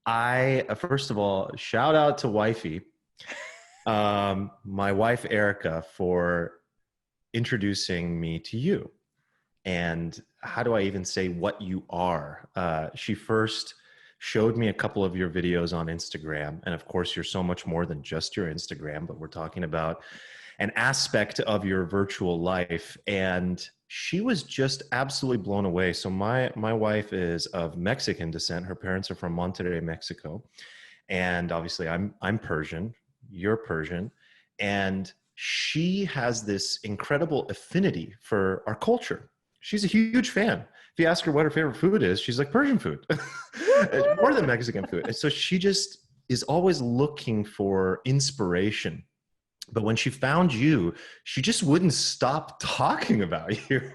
First of all, shout out to wifey, my wife, Erica, for introducing me to you. And how do I even say what you are? She first showed me a couple of your videos on Instagram. And of course, you're so much more than just your Instagram, but we're talking about an aspect of your virtual life. And she was just absolutely blown away. So my wife is of Mexican descent. Her parents are from Monterrey, Mexico. And obviously I'm Persian, you're Persian. And she has this incredible affinity for our culture. She's a huge fan. If you ask her what her favorite food is, she's like Persian food, more than Mexican food. And so she just is always looking for inspiration. But when she found you, she just wouldn't stop talking about you.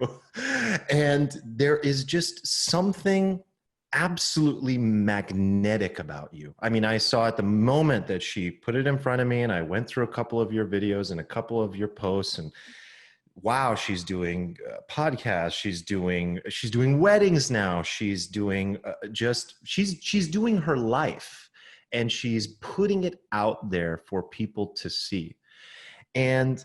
And there is just something absolutely magnetic about you. I mean, I saw at the moment that she put it in front of me, and I went through a couple of your videos and a couple of your posts, and wow, she's doing podcasts, she's doing weddings now, she's doing she's doing her life, and she's putting it out there for people to see. And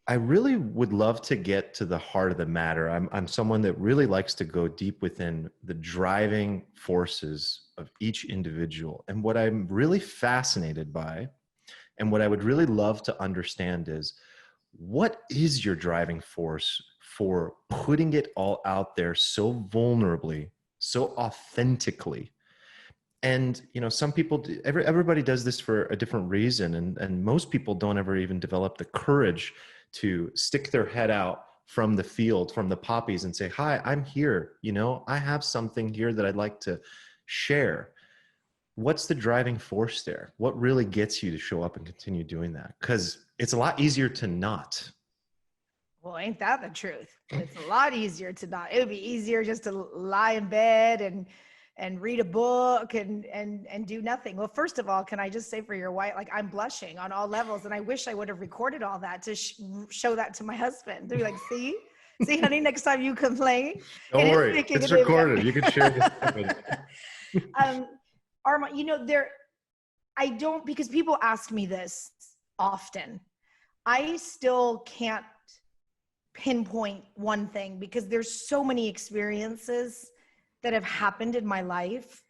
I really would love to get to the heart of the matter. I'm someone that really likes to go deep within the driving forces of each individual. And what I'm really fascinated by, and what I would really love to understand is, what is your driving force for putting it all out there so vulnerably, so authentically? And, you know, some people, everybody does this for a different reason. And most people don't ever even develop the courage to stick their head out from the field, from the poppies, and say, hi, I'm here. You know, I have something here that I'd like to share. What's the driving force there? What really gets you to show up and continue doing that? Because it's a lot easier to not. Well, ain't that the truth? It's a lot easier to not. It would be easier just to lie in bed and read a book and do nothing. Well, first of all, can I just say for your wife, like, I'm blushing on all levels, and I wish I would have recorded all that to show that to my husband. They're like, see, honey, next time you complain, don't worry, it's recorded. You can share this. Arman, you know, because people ask me this often. I still can't pinpoint one thing, because there's so many experiences that have happened in my life.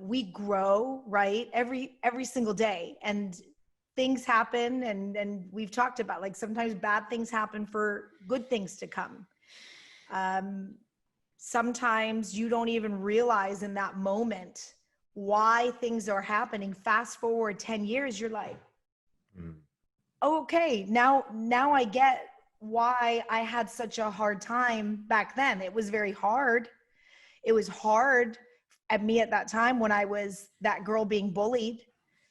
We grow, right? Every single day, and things happen. And we've talked about, like, sometimes bad things happen for good things to come. Sometimes you don't even realize in that moment why things are happening. Fast forward 10 years, you're like, okay, now I get why I had such a hard time back then. It was very hard. It was hard at me at that time, when I was that girl being bullied,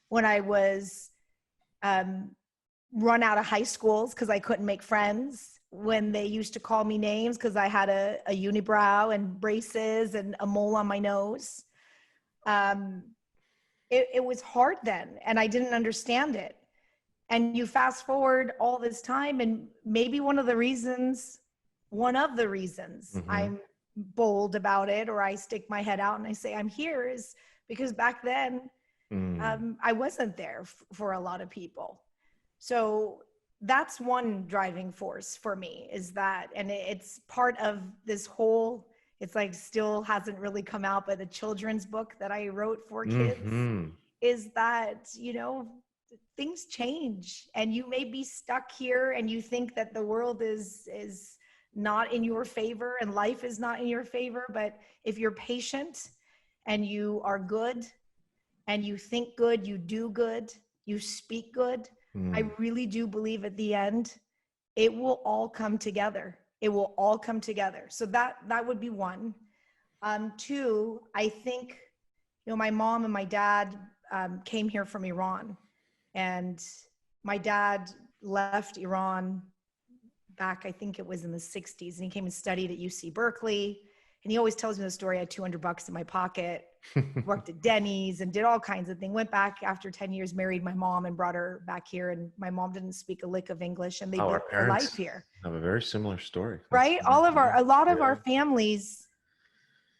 when I was run out of high schools because I couldn't make friends, when they used to call me names because I had a unibrow and braces and a mole on my nose. It was hard then, and I didn't understand it. And you fast forward all this time, and maybe one of the reasons I'm bold about it, or I stick my head out and I say I'm here, is because back then I wasn't there for a lot of people. So that's one driving force for me, is that, and it's part of this whole, it's like still hasn't really come out, but the children's book that I wrote for kids is that, you know, things change, and you may be stuck here and you think that the world is not in your favor and life is not in your favor. But if you're patient and you are good and you think good, you do good, you speak good, I really do believe at the end, it will all come together. It will all come together. So that would be one. Two, I think, you know, my mom and my dad came here from Iran, and my dad left Iran back, I think it was in the 60s, and he came and studied at UC Berkeley. And he always tells me the story. I had $200 in my pocket, worked at Denny's and did all kinds of things. Went back after 10 years, married my mom and brought her back here. And my mom didn't speak a lick of English, and they built their life here. Have a very similar story. Right? A lot of our families,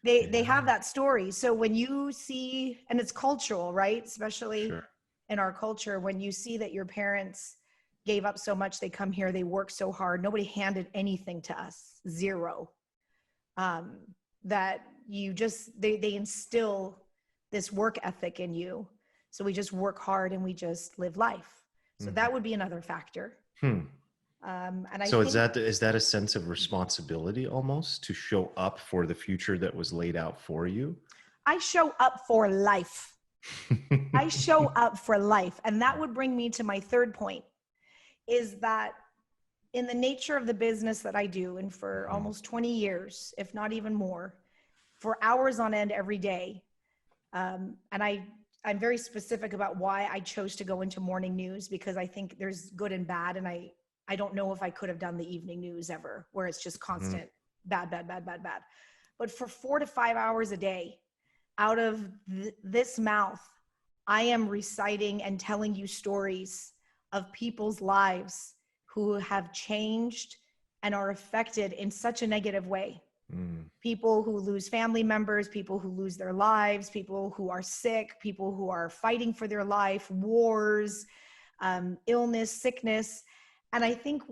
they have that story. So when you see, and it's cultural, right? Especially Sure. in our culture, when you see that your parents gave up so much, they come here, they work so hard, nobody handed anything to us, zero. That you just, they instill this work ethic in you. So we just work hard and we just live life. So that would be another factor. And I So think, is that a sense of responsibility almost to show up for the future that was laid out for you? I show up for life. I show up for life. And that would bring me to my third point, is that in the nature of the business that I do, and for almost 20 years, if not even more, for hours on end every day. And I'm very specific about why I chose to go into morning news, because I think there's good and bad. And I don't know if I could have done the evening news ever, where it's just constant bad. But for 4 to 5 hours a day, out of this mouth, I am reciting and telling you stories of people's lives who have changed and are affected in such a negative way. People who lose family members, people who lose their lives, people who are sick, people who are fighting for their life, wars, illness, sickness. And I think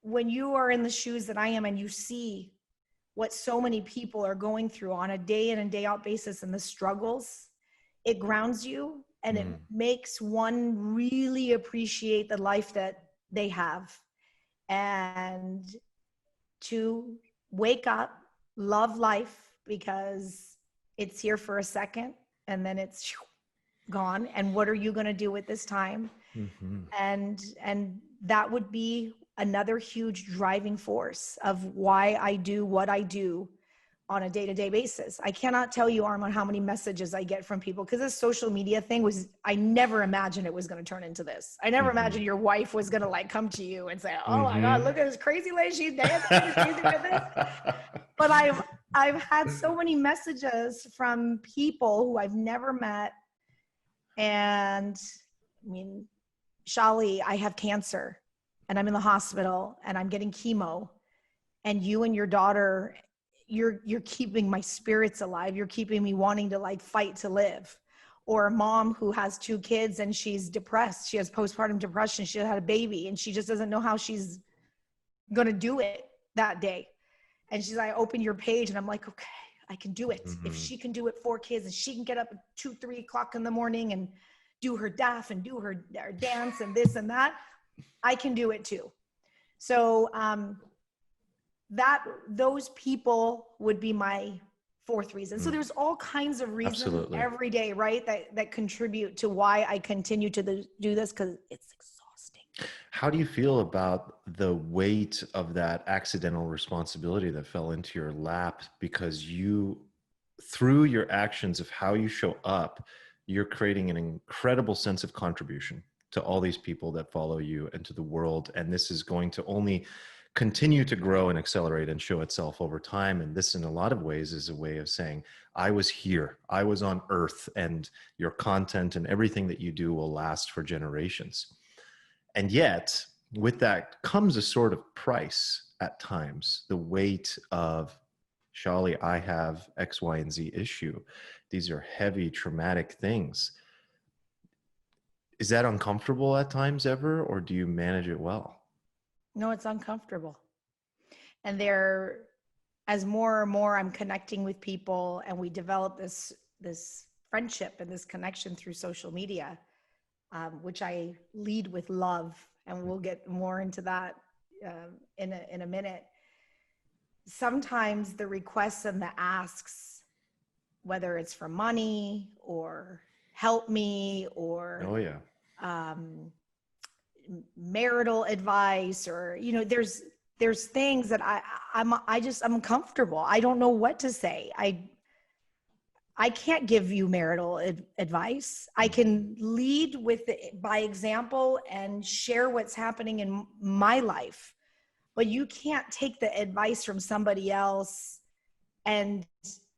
when you are in the shoes that I am and you see what so many people are going through on a day in and day out basis and the struggles, it grounds you and it makes one really appreciate the life that they have. And to wake up, love life, because it's here for a second and then it's gone. And what are you going to do with this time? And that would be another huge driving force of why I do what I do on a day-to-day basis. I cannot tell you, Arman, how many messages I get from people, because this social media thing was, I never imagined it was going to turn into this. I never imagined your wife was going to like come to you and say, oh my God, look at this crazy lady. She's dancing. She's doing this. But I've had so many messages from people who I've never met. And I mean, Shally, I have cancer and I'm in the hospital and I'm getting chemo, and you and your daughter, you're keeping my spirits alive. You're keeping me wanting to like fight to live. Or a mom who has 2 kids and she's depressed. She has postpartum depression. She had a baby and she just doesn't know how she's going to do it that day. And she's like, I open your page and I'm like, okay, I can do it. If she can do it, 4 kids, and she can get up at 2, 3 o'clock in the morning and do her DAF and do her dance and this and that, I can do it too. So, those people would be my 4th reason. So there's all kinds of reasons every day, right? That contribute to why I continue to do this, because it's exhausting. How do you feel about the weight of that accidental responsibility that fell into your lap? Because you, through your actions of how you show up, you're creating an incredible sense of contribution to all these people that follow you and to the world. And this is going to only continue to grow and accelerate and show itself over time. And this, in a lot of ways, is a way of saying, I was here, I was on Earth, and your content and everything that you do will last for generations. And yet, with that comes a sort of price at times, the weight of, Shally, I have X, Y, and Z issue. These are heavy, traumatic things. Is that uncomfortable at times ever, or do you manage it well? No, it's uncomfortable. And as more and more I'm connecting with people and we develop this friendship and this connection through social media, which I lead with love, and we'll get more into that in a minute. Sometimes the requests and the asks, whether it's for money or help me or marital advice, or there's things that I'm comfortable. I don't know what to say. I can't give you marital advice. I can lead by example and share what's happening in my life, but you can't take the advice from somebody else and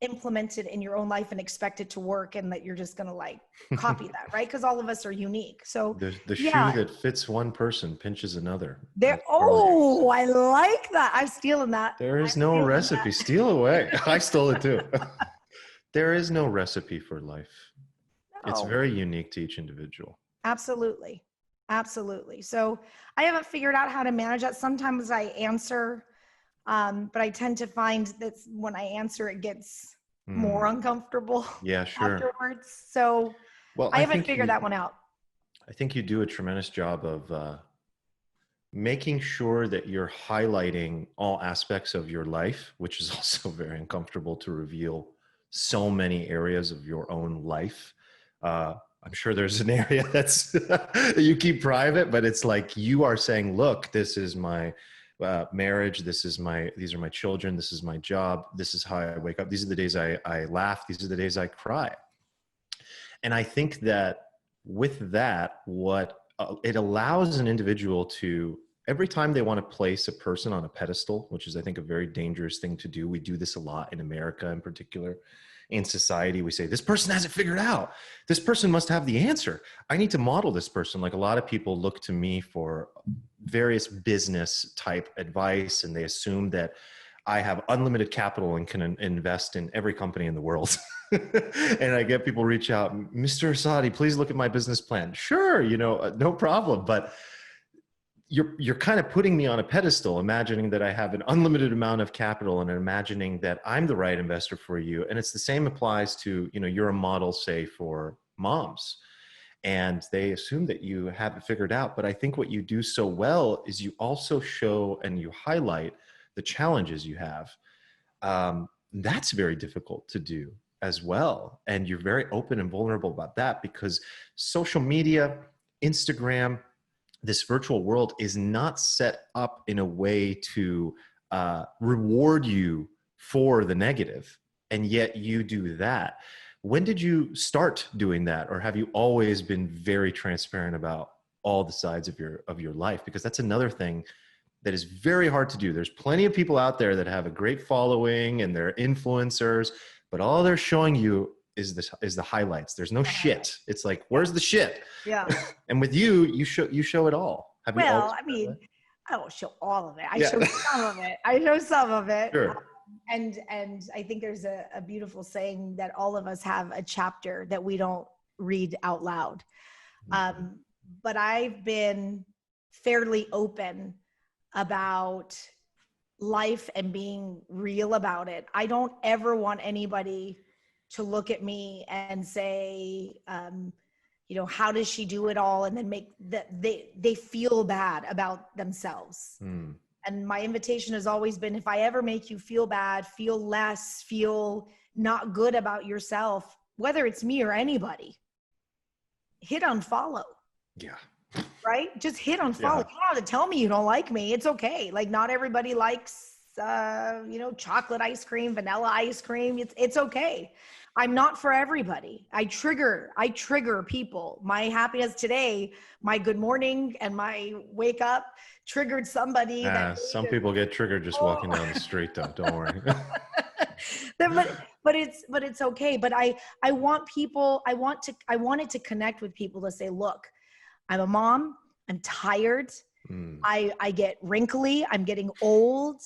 implement it in your own life and expect it to work and that you're just going to like copy that, right? Because all of us are unique. So the yeah, shoe that fits one person pinches another. there. Oh, I like that. I'm stealing that. There is I'm no stealing recipe. that. Steal away. I stole it too. There is no recipe for life. It's No, very unique to each individual. absolutely. Absolutely. So I haven't figured out how to manage that. Sometimes I answer, but I tend to find that when I answer, it gets more uncomfortable Yeah, sure. afterwards. So Well, I haven't figured that one out. I think you do a tremendous job of making sure that you're highlighting all aspects of your life, which is also very uncomfortable to reveal so many areas of your own life. I'm sure there's an area that's you keep private, but it's like you are saying, look, this is my marriage. These are my children. This is my job. This is how I wake up. These are the days I laugh. These are the days I cry. And I think that with that, what it allows an individual to, every time they want to place a person on a pedestal, which is, I think, a very dangerous thing to do. We do this a lot in America in particular. In society, we say, this person has it figured out. This person must have the answer. I need to model this person. Like a lot of people look to me for various business type advice, and they assume that I have unlimited capital and can invest in every company in the world. And I get people reach out, Mr. Assadi, please look at my business plan. Sure, no problem. But you're kind of putting me on a pedestal, imagining that I have an unlimited amount of capital and imagining that I'm the right investor for you. And it's the same applies to, you're a model, say, for moms. And they assume that you have it figured out. But I think what you do so well is you also show and you highlight the challenges you have. That's very difficult to do as well. And you're very open and vulnerable about that because social media, Instagram, this virtual world is not set up in a way to reward you for the negative. And yet you do that. When did you start doing that? Or have you always been very transparent about all the sides of your life? Because that's another thing that is very hard to do. There's plenty of people out there that have a great following and they're influencers, but all they're showing you is the highlights. There's no shit. It's like, where's the shit? Yeah. And with you show it all. I mean, I don't show all of it. I show some of it. I show some of it. Sure. And I think there's a beautiful saying that all of us have a chapter that we don't read out loud. But I've been fairly open about life and being real about it. I don't ever want anybody to look at me and say, how does she do it all? And then make that they feel bad about themselves. And my invitation has always been, if I ever make you feel bad, feel less, feel not good about yourself, whether it's me or anybody, hit unfollow. Yeah. Right? Just hit unfollow. Yeah. You don't have to tell me you don't like me. It's okay. Like not everybody likes, chocolate ice cream, vanilla ice cream. It's okay. I'm not for everybody. I trigger people. My happiness today, my good morning and my wake up triggered somebody. Some people get triggered just walking down the street though. Don't worry. but it's okay. But I wanted to connect with people to say, look, I'm a mom. I'm tired. I get wrinkly. I'm getting old.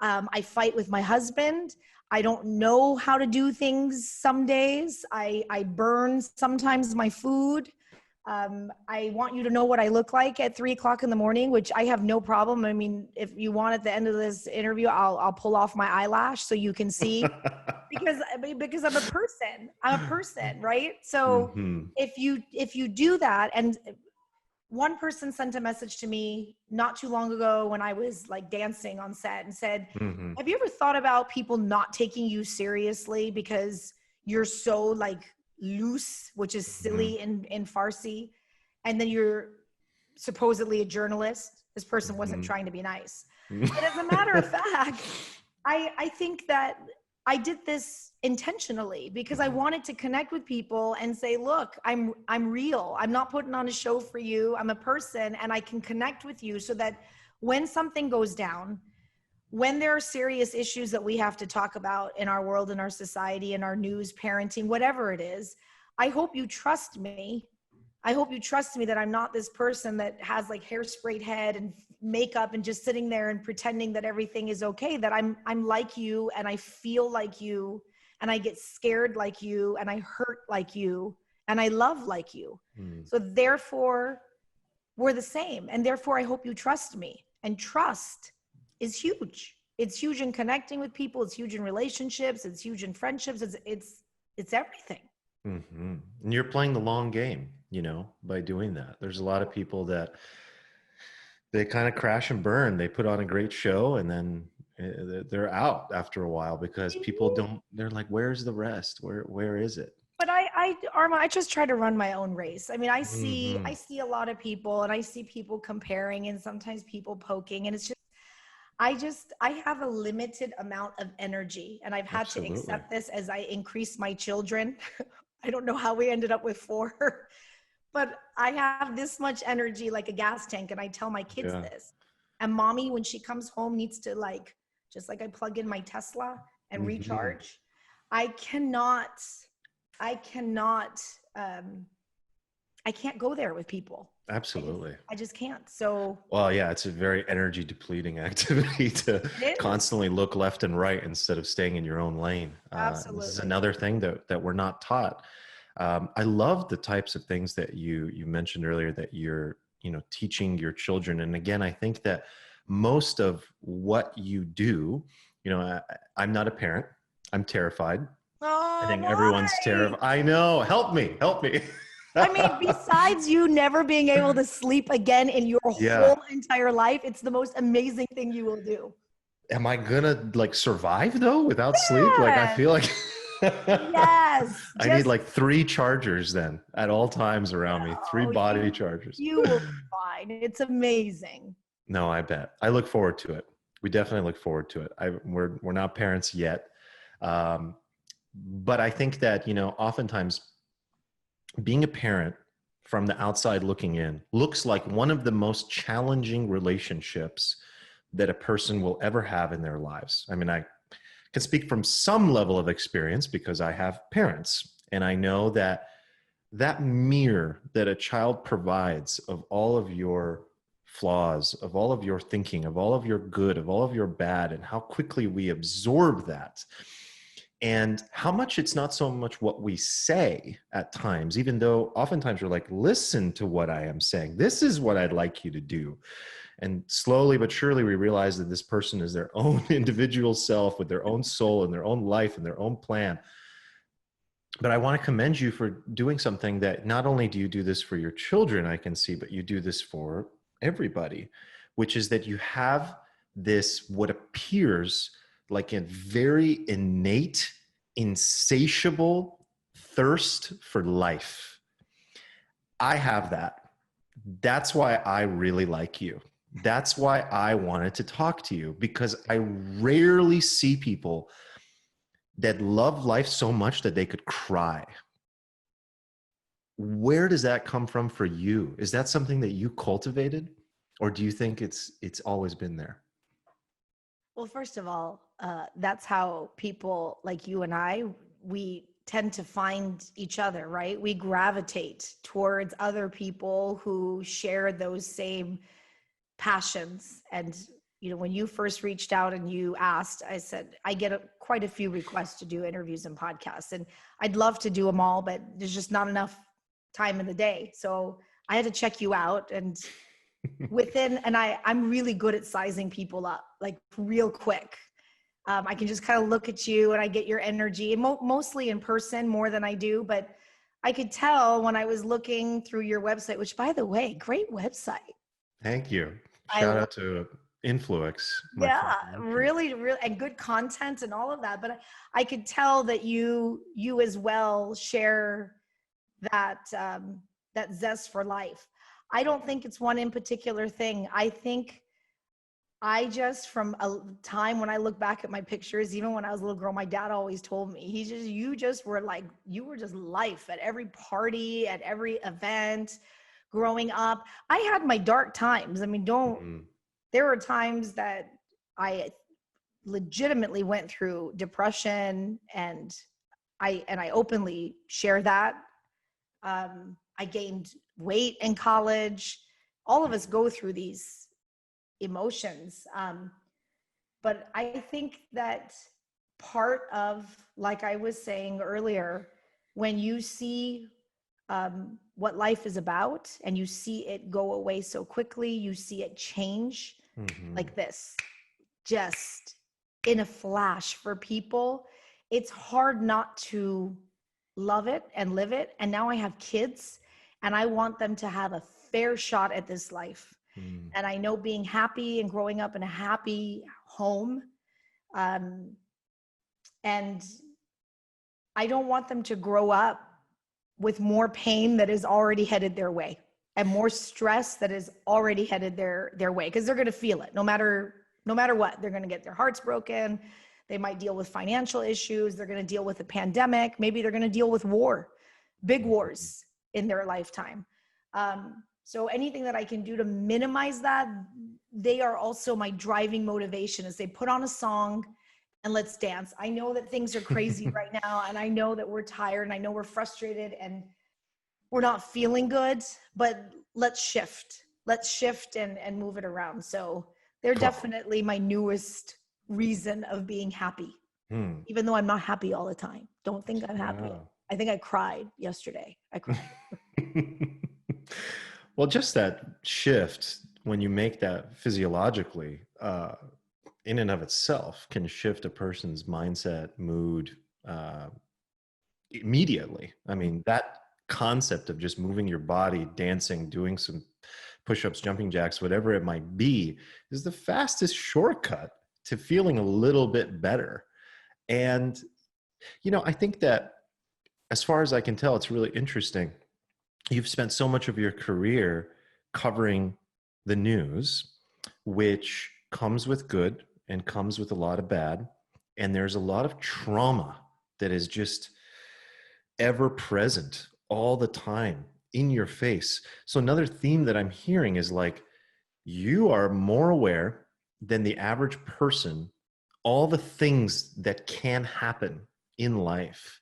I fight with my husband. I don't know how to do things some days. I burn sometimes my food. I want you to know what I look like at 3:00 in the morning, which I have no problem. I mean, if you want at the end of this interview, I'll pull off my eyelash so you can see because I'm a person, right? So if you do that, and one person sent a message to me not too long ago when I was like dancing on set and said, have you ever thought about people not taking you seriously because you're so like loose, which is silly in Farsi, and then you're supposedly a journalist? This person wasn't trying to be nice. But as a matter of fact, I think that I did this intentionally because I wanted to connect with people and say, look, I'm real. I'm not putting on a show for you. I'm a person and I can connect with you so that when something goes down, when there are serious issues that we have to talk about in our world, in our society, in our news, parenting, whatever it is, I hope you trust me. I hope you trust me that I'm not this person that has like hairsprayed head and makeup and just sitting there and pretending that everything is okay, that I'm like you, and I feel like you, and I get scared like you, and I hurt like you, and I love like you. So therefore we're the same. And therefore I hope you trust me. And trust is huge. It's huge in connecting with people. It's huge in relationships. It's huge in friendships. It's everything. Mm-hmm. And you're playing the long game, by doing that. There's a lot of people that they kind of crash and burn. They put on a great show and then they're out after a while because they're like, where's the rest? Where is it? But Arma, I just try to run my own race. I mean, I see a lot of people, and I see people comparing, and sometimes people poking, and it's just, I have a limited amount of energy, and I've had to accept this as I increase my children. I don't know how we ended up with 4, but I have this much energy, like a gas tank. And I tell my kids this, and mommy, when she comes home, needs to just like I plug in my Tesla and recharge. I can't go there with people. Absolutely. I just can't. So, well, yeah, it's a very energy depleting activity to constantly look left and right instead of staying in your own lane. Absolutely. This is another thing that we're not taught. I love the types of things that you mentioned earlier that you're, teaching your children. And again, I think that most of what you do, I'm not a parent. I'm terrified. Oh, I think everyone's terrified. I know. Help me. I mean, besides you never being able to sleep again in your whole entire life, it's the most amazing thing you will do. Am I gonna survive though without sleep? Like, I feel like yes. I need 3 chargers then at all times around me. 3 body chargers. You will be fine. It's amazing. No, I bet. I look forward to it. We definitely look forward to it. We're not parents yet. But I think that, oftentimes being a parent from the outside looking in looks like one of the most challenging relationships that a person will ever have in their lives. I mean, I can speak from some level of experience because I have parents, and I know that mirror that a child provides of all of your flaws, of all of your thinking, of all of your good, of all of your bad, and how quickly we absorb that. And how much it's not so much what we say at times, even though oftentimes we're like, listen to what I am saying. This is what I'd like you to do. And slowly but surely we realize that this person is their own individual self with their own soul and their own life and their own plan. But I want to commend you for doing something that not only do you do this for your children, I can see, but you do this for everybody, which is that you have this, what appears like a very innate, insatiable thirst for life. I have that. That's why I really like you. That's why I wanted to talk to you, because I rarely see people that love life so much that they could cry. Where does that come from for you? Is that something that you cultivated, or do you think it's always been there? Well, first of all, that's how people like you and I, we tend to find each other, right? We gravitate towards other people who share those same passions. And, when you first reached out and you asked, I said, I get quite a few requests to do interviews and podcasts, and I'd love to do them all, but there's just not enough time in the day. So I had to check you out, and I'm really good at sizing people up, like real quick. I can just kind of look at you and I get your energy, and mostly in person more than I do, but I could tell when I was looking through your website, which, by the way, great website. Thank you. Shout out to Influx. Yeah, really, and good content and all of that. But I could tell that you as well share that zest for life. I don't think it's one in particular thing. I think from a time when I look back at my pictures, even when I was a little girl, my dad always told me, you were just life at every party, at every event growing up. I had my dark times. I mean, there were times that I legitimately went through depression, and I openly share that. I gained weight in college. All of us go through these emotions. But I think that part of, like I was saying earlier, when you see what life is about and you see it go away so quickly, you see it change like this, just in a flash for people, it's hard not to love it and live it. And now I have kids and I want them to have a fair shot at this life. And I know being happy and growing up in a happy home, and I don't want them to grow up with more pain that is already headed their way and more stress that is already headed their way, because they're going to feel it no matter what. They're going to get their hearts broken. They might deal with financial issues. They're going to deal with a pandemic. Maybe they're going to deal with war, big wars in their lifetime. So anything that I can do to minimize that, they are also my driving motivation as they put on a song and let's dance. I know that things are crazy right now, and I know that we're tired, and I know we're frustrated and we're not feeling good, but let's shift and move it around. So they're definitely my newest reason of being happy, even though I'm not happy all the time. Don't think I'm happy. I think I cried yesterday. I cried. Well, just that shift, when you make that physiologically, in and of itself can shift a person's mindset, mood, immediately. I mean, that concept of just moving your body, dancing, doing some push-ups, jumping jacks, whatever it might be, is the fastest shortcut to feeling a little bit better. And, I think that, as far as I can tell, it's really interesting. You've spent so much of your career covering the news, which comes with good and comes with a lot of bad. And there's a lot of trauma that is just ever present all the time in your face. So another theme that I'm hearing is like, you are more aware than the average person, all the things that can happen in life.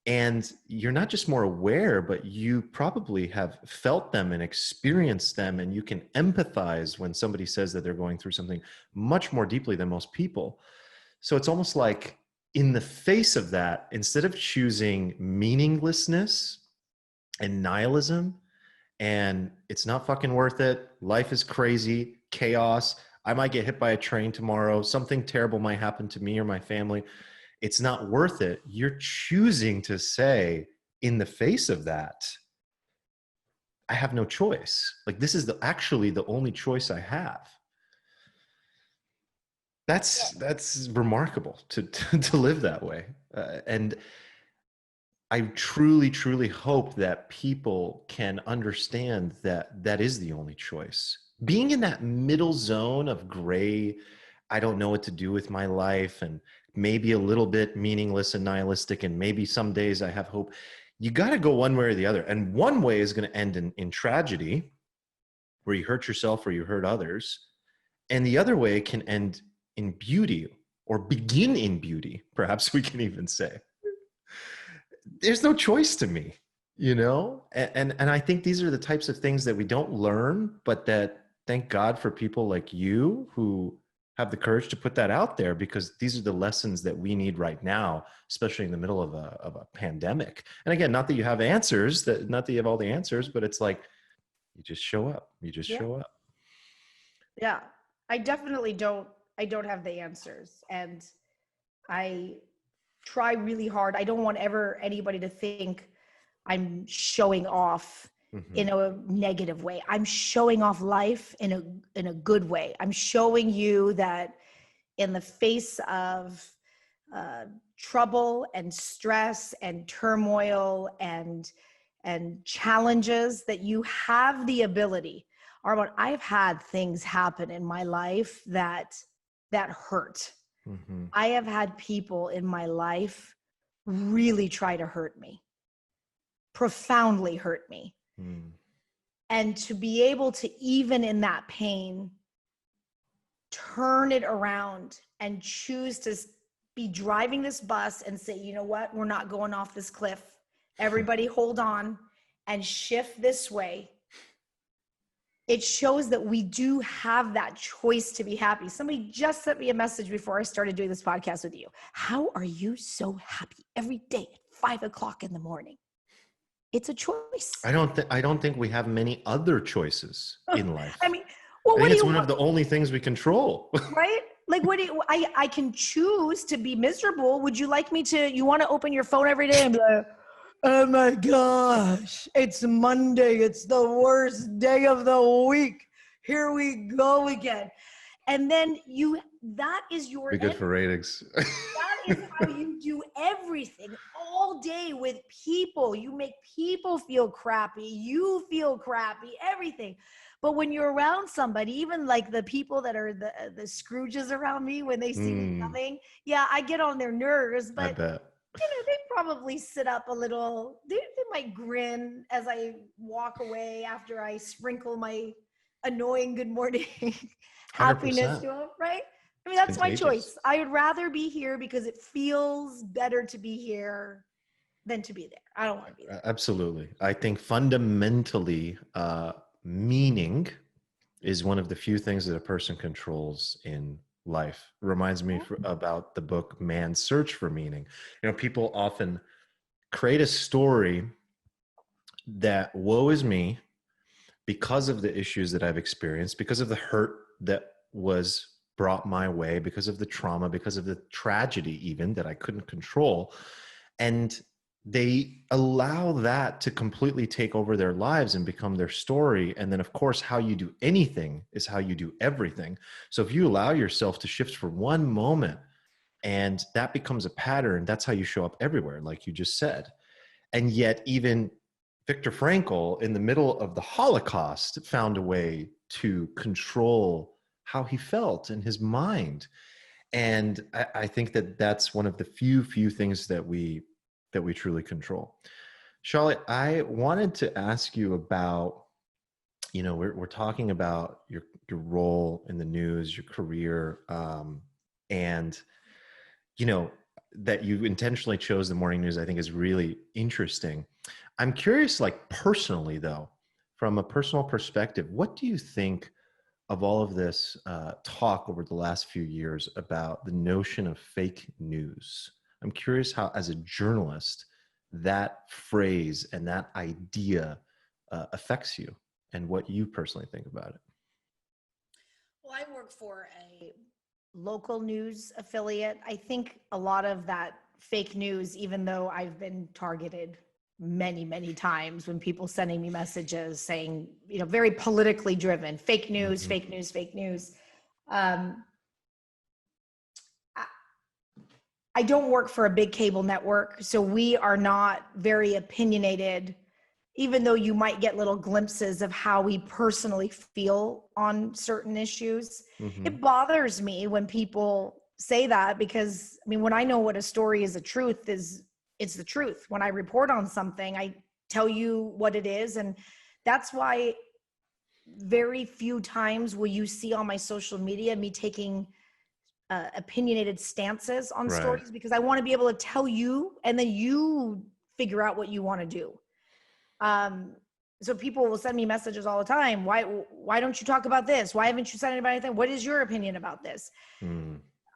And you're not just more aware, but you probably have felt them and experienced them, and you can empathize when somebody says that they're going through something much more deeply than most people. So it's almost like, in the face of that, instead of choosing meaninglessness and nihilism, and it's not fucking worth it, life is crazy, chaos, I might get hit by a train tomorrow, something terrible might happen to me or my family, it's not worth it. You're choosing to say, in the face of that, I have no choice. Like, this is actually the only choice I have. That's remarkable to live that way. And I truly, truly hope that people can understand that that is the only choice. Being in that middle zone of gray, I don't know what to do with my life, and maybe a little bit meaningless and nihilistic, and maybe some days I have hope. You got to go one way or the other. And one way is going to end in tragedy, where you hurt yourself or you hurt others. And the other way can end in beauty, or begin in beauty, perhaps we can even say. There's no choice to me, And I think these are the types of things that we don't learn, but that, thank God for people like you who have the courage to put that out there, because these are the lessons that we need right now, especially in the middle of a pandemic. And again, not that you have answers, not that you have all the answers, but it's like, you just show up. You just show up. Yeah, I definitely don't have the answers. And I try really hard. I don't want anybody to think I'm showing off in a negative way. I'm showing off life in a good way. I'm showing you that in the face of trouble and stress and turmoil and challenges, that you have the ability. Arman, I've had things happen in my life that hurt. I have had people in my life really try to hurt me, profoundly hurt me. And to be able to, even in that pain, turn it around and choose to be driving this bus and say, you know what, we're not going off this cliff. Everybody hold on and shift this way. It shows that we do have that choice to be happy. Somebody just sent me a message before I started doing this podcast with you. How are you so happy every day at 5 o'clock in the morning? It's a choice. I don't think we have many other choices in life. I mean, well, I think it's one of the only things we control. Right? Like, I can choose to be miserable. Would you like me to, you want to open your phone every day and be like, oh my gosh, it's Monday. It's the worst day of the week. Here we go again. And then that is your Be good for ratings. That is how you do everything all day with people. You make people feel crappy. You feel crappy, everything. But when you're around somebody, even like the people that are the Scrooges around me, when they see me coming, yeah, I get on their nerves, but I bet. they probably sit up a little. They might grin as I walk away after I sprinkle my annoying good morning happiness 100%. to them, right? I mean, that's contagious. My choice. I would rather be here because it feels better to be here than to be there. I don't want to be there. Absolutely. I think fundamentally, meaning is one of the few things that a person controls in life. Reminds me about the book Man's Search for Meaning. You know, people often create a story that woe is me because of the issues that I've experienced, because of the hurt that was brought my way, because of the trauma, because of the tragedy even that I couldn't control. And they allow that to completely take over their lives and become their story. And then, of course, how you do anything is how you do everything. So if you allow yourself to shift for one moment and that becomes a pattern, that's how you show up everywhere, like you just said. And yet even Viktor Frankl, in the middle of the Holocaust, found a way to control how he felt in his mind. And I think that that's one of the few things that we truly control. Shally, I wanted to ask you about, you know, we're talking about your role in the news, your career, and, you know, that you intentionally chose the morning news, I think is really interesting. I'm curious, like personally though, from a personal perspective, what do you think of all of this talk over the last few years about the notion of fake news? I'm curious how, as a journalist, that phrase and that idea affects you and what you personally think about it. Well, I work for a local news affiliate. I think a lot of that fake news, even though I've been targeted many times when people sending me messages saying, you know, very politically driven, fake news, fake news, fake news. I don't work for a big cable network, so we are not very opinionated, even though you might get little glimpses of how we personally feel on certain issues. It bothers me when people say that because, I mean, when I know what a story is, a truth is, it's the truth. When I report on something, I tell you what it is. And that's why very few times will you see on my social media me taking opinionated stances on stories, because I want to be able to tell you and then you figure out what you want to do. So people will send me messages all the time. Why don't you talk about this? Why haven't you said anything? What is your opinion about this?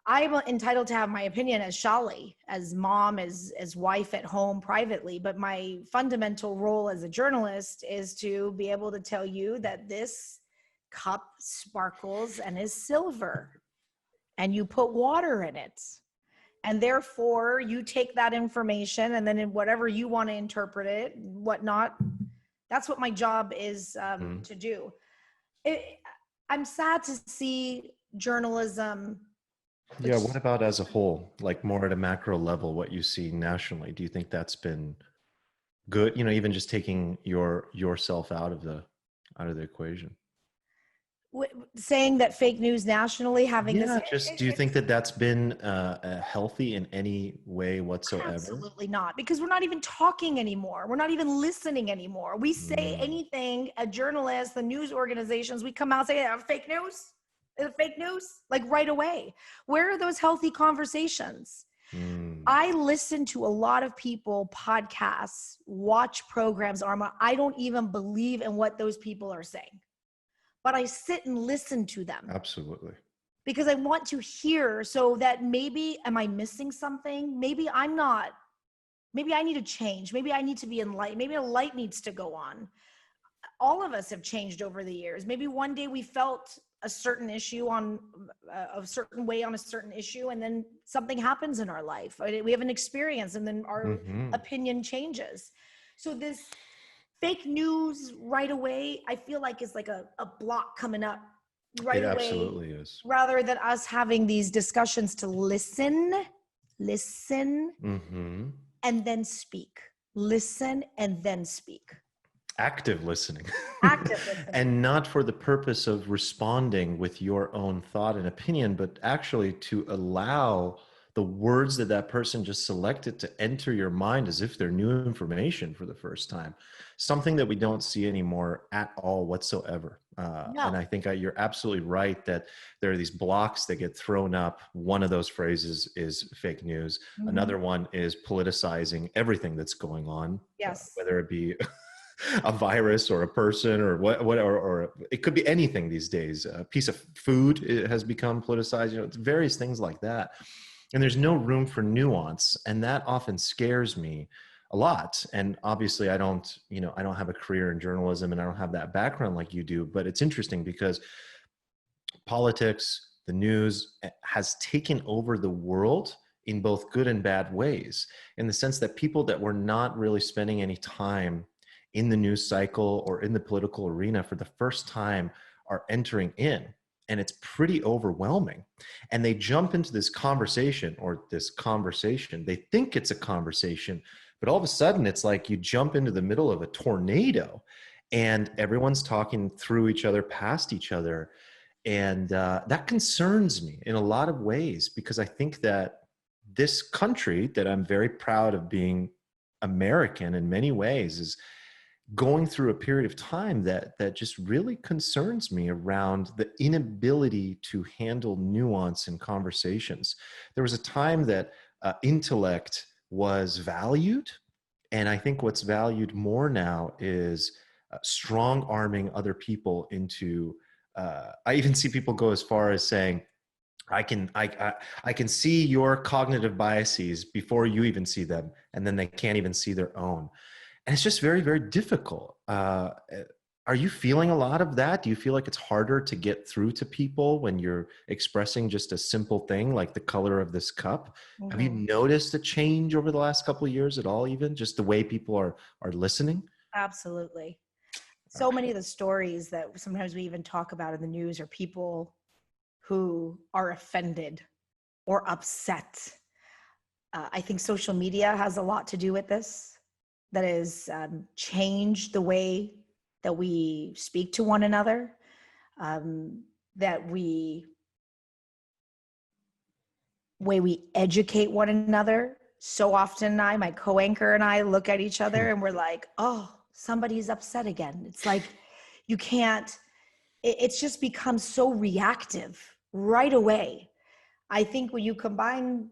I'm entitled to have my opinion as Shally, as mom, as wife at home privately. But my fundamental role as a journalist is to be able to tell you that this cup sparkles and is silver and you put water in it. And therefore you take that information and then in whatever you want to interpret it, whatnot, that's what my job is to do. I'm sad to see journalism. Yeah, what about as a whole, like more at a macro level, what you see nationally? Do you think that's been good? You know, even just taking yourself out of the equation. Saying that fake news nationally having this. Just do you think that that's been healthy in any way whatsoever? Absolutely not, because we're not even talking anymore. We're not even listening anymore. We say anything, a journalist, the news organizations, we come out and say, fake news. the fake news, like right away. Where are those healthy conversations? I listen to a lot of people, podcasts, watch programs, Arma. I don't even believe in what those people are saying, but I sit and listen to them. Absolutely. Because I want to hear, so that maybe, am I missing something? Maybe I'm not. Maybe I need to change. Maybe I need to be enlightened. Maybe a light needs to go on. All of us have changed over the years. Maybe one day we felt a certain issue on a certain way on a certain issue, and then something happens in our life. We have an experience, and then our opinion changes. So this fake news right away, I feel like is like a block coming up right away. It absolutely is. Rather than us having these discussions to listen, and then speak. Listen and then speak. Active listening. Active listening. And not for the purpose of responding with your own thought and opinion, but actually to allow the words that that person just selected to enter your mind as if they're new information for the first time. Something that we don't see anymore at all whatsoever. No. And I think you're absolutely right that there are these blocks that get thrown up. One of those phrases is fake news. Another one is politicizing everything that's going on. Yes. Whether it be a virus or a person or or it could be anything these days. A piece of food has become politicized, it's various things like that. And there's no room for nuance. And that often scares me a lot. And obviously I don't have a career in journalism and I don't have that background like you do, but it's interesting because politics, the news has taken over the world in both good and bad ways, in the sense that people that were not really spending any time in the news cycle or in the political arena for the first time are entering in. And it's pretty overwhelming. And they jump into this conversation. They think it's a conversation, but all of a sudden it's like you jump into the middle of a tornado and everyone's talking through each other, past each other. And that concerns me in a lot of ways, because I think that this country that I'm very proud of being American in many ways is going through a period of time that just really concerns me around the inability to handle nuance in conversations. There was a time that intellect was valued, and I think what's valued more now is strong arming other people into. I even see people go as far as saying, I can see your cognitive biases before you even see them, and then they can't even see their own. And it's just very, very difficult. Are you feeling a lot of that? Do you feel like it's harder to get through to people when you're expressing just a simple thing like the color of this cup? Have you noticed a change over the last couple of years at all, even just the way people are listening? Absolutely. So many of the stories that sometimes we even talk about in the news are people who are offended or upset. I think social media has a lot to do with this. That is changed the way that we speak to one another, that way we educate one another. So often my co-anchor and I look at each other and we're like, oh, somebody's upset again. It's like, you can't, it's just become so reactive right away. I think when you combine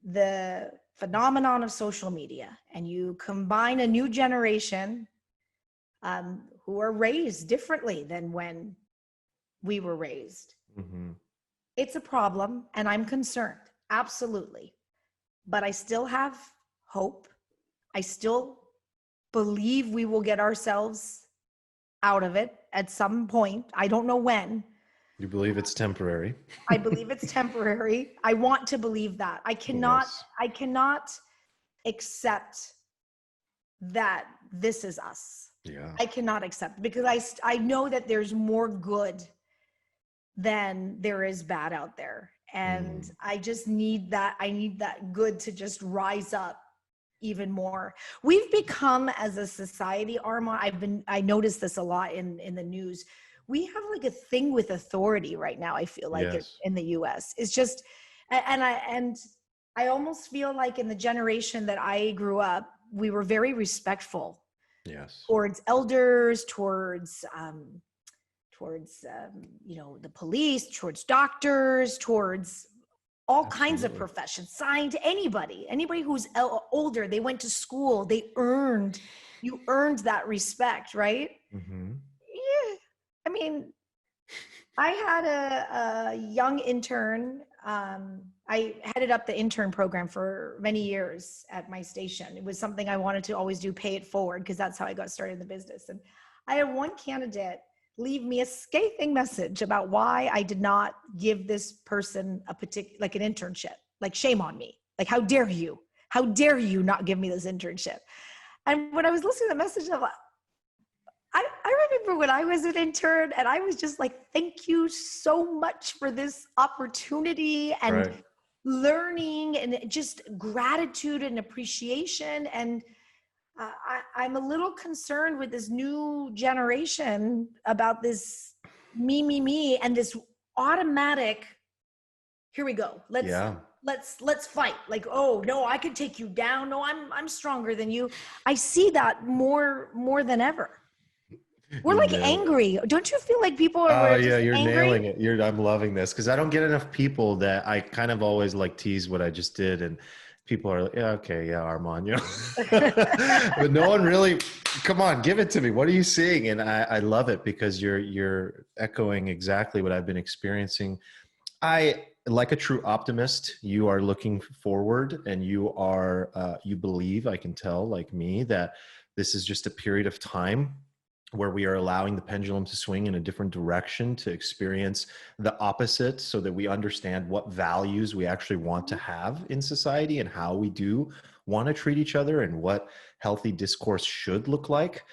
the phenomenon of social media and you combine a new generation who are raised differently than when we were raised, it's a problem, and I'm concerned, absolutely. But I still have hope. I still believe we will get ourselves out of it at some point. I don't know when. You believe it's temporary? I believe it's temporary. I want to believe that. I cannot accept that this is us. Yeah. I cannot accept, because I know that there's more good than there is bad out there. And I just need that. I need that good to just rise up even more. We've become, as a society, Arma, I noticed this a lot in the news. We have like a thing with authority right now. I feel like in the US, it's just, and I almost feel like in the generation that I grew up, we were very respectful towards elders, towards towards, the police, towards doctors, towards all kinds of professions, signed to anybody who's older, they went to school, you earned that respect, right? Mm-hmm. Yeah. I mean, I had a young intern. I headed up the intern program for many years at my station. It was something I wanted to always do, pay it forward, because that's how I got started in the business. And I had one candidate leave me a scathing message about why I did not give this person an internship. Like, shame on me. Like, how dare you? How dare you not give me this internship? And when I was listening to the message, I'm like, I remember when I was an intern and I was just like, thank you so much for this opportunity and learning and just gratitude and appreciation. And I'm a little concerned with this new generation about this me, and this automatic, here we go. Let's fight. Like, oh no, I could take you down. No, I'm stronger than you. I see that more than ever. We're like angry. Don't you feel like people are you're angry? Nailing it. I'm loving this, because I don't get enough people that I kind of always like tease what I just did, and people are like, yeah, okay, yeah, Arman, but no one really, come on, give it to me. What are you seeing? And I love it, because you're echoing exactly what I've been experiencing. Like a true optimist, you are looking forward, and you believe, I can tell, like me, that this is just a period of time where we are allowing the pendulum to swing in a different direction, to experience the opposite, so that we understand what values we actually want to have in society, and how we do want to treat each other, and what healthy discourse should look like.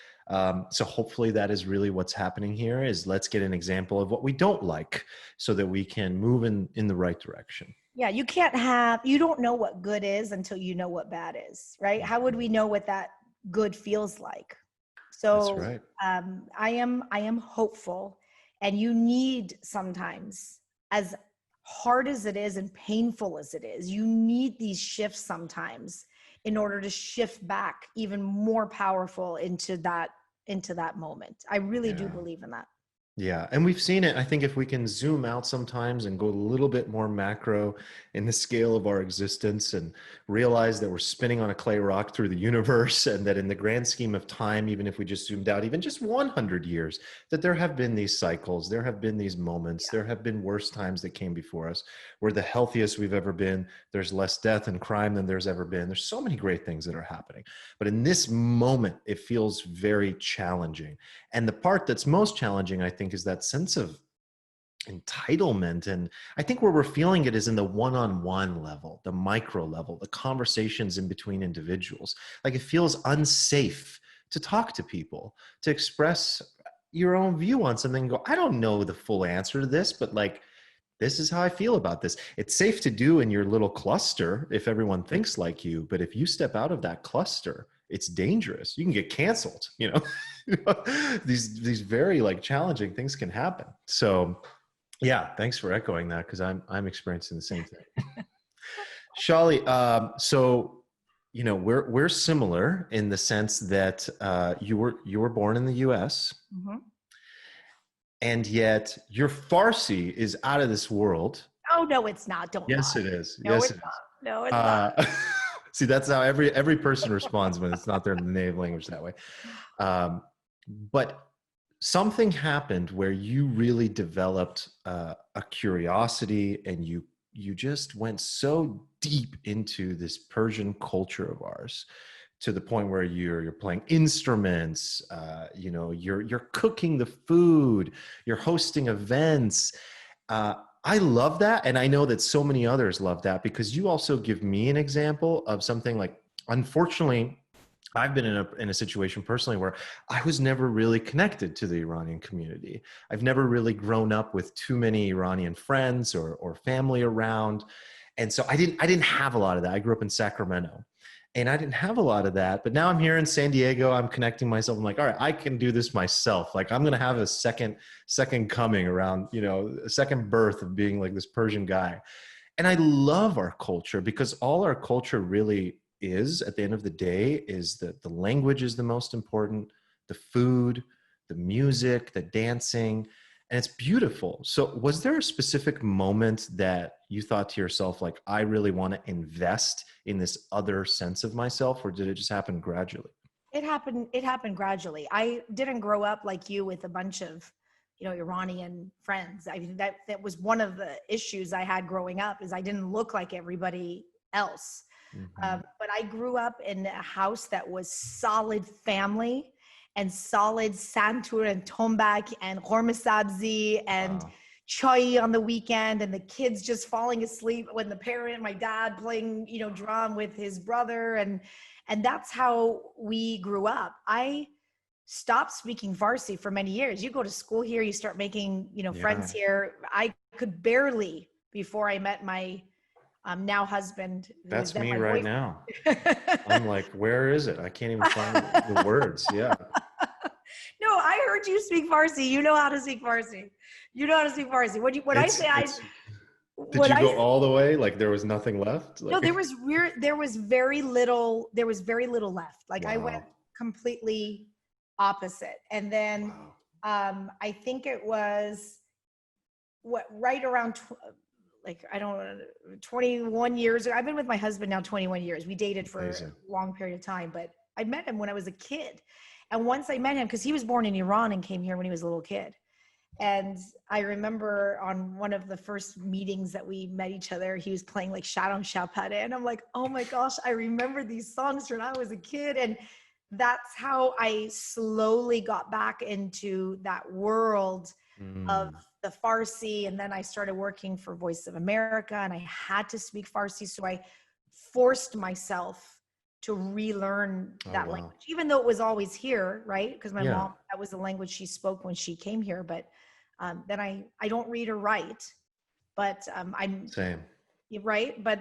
So hopefully that is really what's happening here, is let's get an example of what we don't like, so that we can move in the right direction. Yeah, you don't know what good is until you know what bad is, right? How would we know what that good feels like? So That's right. I am hopeful, and you need, sometimes, as hard as it is and painful as it is, you need these shifts sometimes in order to shift back even more powerful into that moment. I really do believe in that. Yeah. And we've seen it. I think if we can zoom out sometimes and go a little bit more macro in the scale of our existence, and realize that we're spinning on a clay rock through the universe, and that in the grand scheme of time, even if we just zoomed out even just 100 years, that there have been these cycles, there have been these moments, there have been worse times that came before us. We're the healthiest we've ever been. There's less death and crime than there's ever been. There's so many great things that are happening. But in this moment, it feels very challenging. And the part that's most challenging, I think, is that sense of entitlement. And I think where we're feeling it is in the one-on-one level, the micro level, the conversations in between individuals. Like, it feels unsafe to talk to people, to express your own view on something and go, I don't know the full answer to this, but like, this is how I feel about this. It's safe to do in your little cluster if everyone thinks like you, but if you step out of that cluster, it's dangerous. You can get canceled, these very like challenging things can happen. So yeah, thanks for echoing that, because I'm experiencing the same thing. Shally, so we're similar in the sense that you were born in the US. Mm-hmm. And yet your Farsi is out of this world. Oh, no, it's not. Don't lie. Yes, it is. No, yes, it's not. No, it's not. See, that's how every person responds when it's not their native language that way. But something happened where you really developed a curiosity, and you just went so deep into this Persian culture of ours, to the point where you're playing instruments, you're cooking the food, you're hosting events. I love that. And I know that so many others love that, because you also give me an example of something like, unfortunately, I've been in a situation personally where I was never really connected to the Iranian community. I've never really grown up with too many Iranian friends or family around. And so I didn't have a lot of that. I grew up in Sacramento, and I didn't have a lot of that. But now I'm here in San Diego. I'm connecting myself. I'm like, all right, I can do this myself. Like, I'm going to have a second coming around, a second birth of being like this Persian guy. And I love our culture, because all our culture really is, at the end of the day, is that the language is the most important, the food, the music, the dancing. And it's beautiful. So was there a specific moment that you thought to yourself, like, I really want to invest in this other sense of myself, or did it just happen gradually? It happened gradually. I didn't grow up like you with a bunch of, Iranian friends. I mean, that was one of the issues I had growing up, is I didn't look like everybody else. Mm-hmm. But I grew up in a house that was solid family and solid santur and tombak and hormasabzi and Wow. chai on the weekend, and the kids just falling asleep when my dad playing, drum with his brother. And that's how we grew up. I stopped speaking Farsi for many years. You go to school here, you start making, friends Yeah. here. I could barely, before I met my now husband, who was That's then me my right boyfriend. now. I'm like, where is it? I can't even find the words. Yeah. No, I heard you speak Farsi. You know how to speak Farsi. You know how to speak Farsi. When I say Did when you I go all the way? Like there was nothing left? no, Like, there was very little left. Like I went wow. completely opposite. And then Wow. I think it was right around like, I don't know, 21 years. I've been with my husband now 21 years. We dated for Amazing. a long period of time, but I met him when I was a kid. And once I met him, because he was born in Iran and came here when he was a little kid. And I remember on one of the first meetings that we met each other, he was playing like Shadow Shapade. And I'm like, oh my gosh, I remember these songs from when I was a kid. And that's how I slowly got back into that world of Mm. the Farsi. And then I started working for Voice of America, and I had to speak Farsi. So I forced myself to relearn Oh, that wow. language, even though it was always here, right? Because my Yeah. mom, that was the language she spoke when she came here. But then I don't read or write, but I'm Same. right. But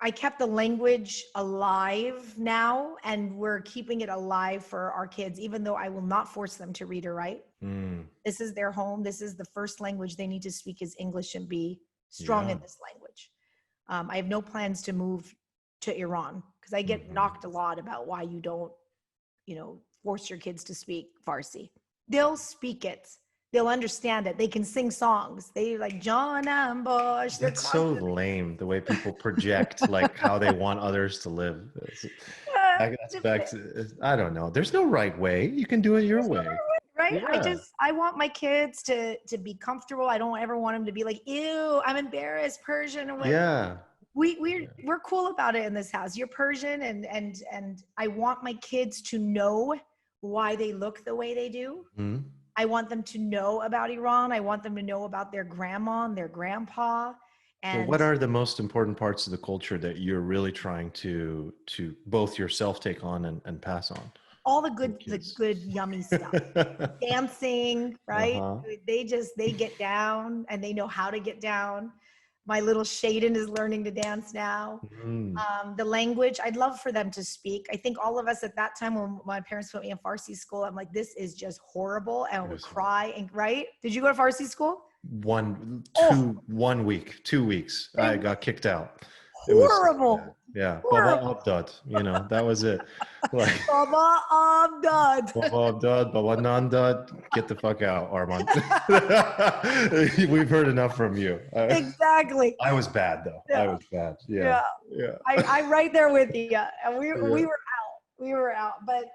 I kept the language alive now, and we're keeping it alive for our kids, even though I will not force them to read or write. Mm. This is their home. This is the first language they need to speak is English, and be strong Yeah. in this language. I have no plans to move to Iran, because I get Mm-hmm. knocked a lot about why you don't, force your kids to speak Farsi. They'll speak it. They'll understand it. They can sing songs. They like John Ambush. They're That's so constantly. lame, the way people project like how they want others to live. That's back to, I don't know. There's no right way. You can do it your way. Right? Yeah. I want my kids to be comfortable. I don't ever want them to be like, ew, I'm embarrassed, Persian. I'm like, Yeah. we're cool about it in this house. You're Persian, and I want my kids to know why they look the way they do. Hmm. I want them to know about Iran. I want them to know about their grandma and their grandpa, So and what are the most important parts of the culture that you're really trying to both yourself take on and pass on all to the the kids? good yummy stuff. Dancing, right? Uh-huh. They get down, and they know how to get down. My little Shaden is learning to dance now. Mm. The language, I'd love for them to speak. I think all of us at that time, when my parents put me in Farsi school, I'm like, this is just horrible, and I It would was hard. cry. And right? Did you go to Farsi school? Oh, 1 week, 2 weeks. it I was got kicked out. It was so bad. horrible. Yeah. Baba Horrible. Abdad, that was it. Like, Baba, I'm done. Baba Abdad, Baba Nandad, get the fuck out, Arman. We've heard enough from you. Exactly. I was bad though. I Yeah. was bad. Yeah. Yeah. Yeah. I'm right there with you. And we Yeah. were out. We were out. But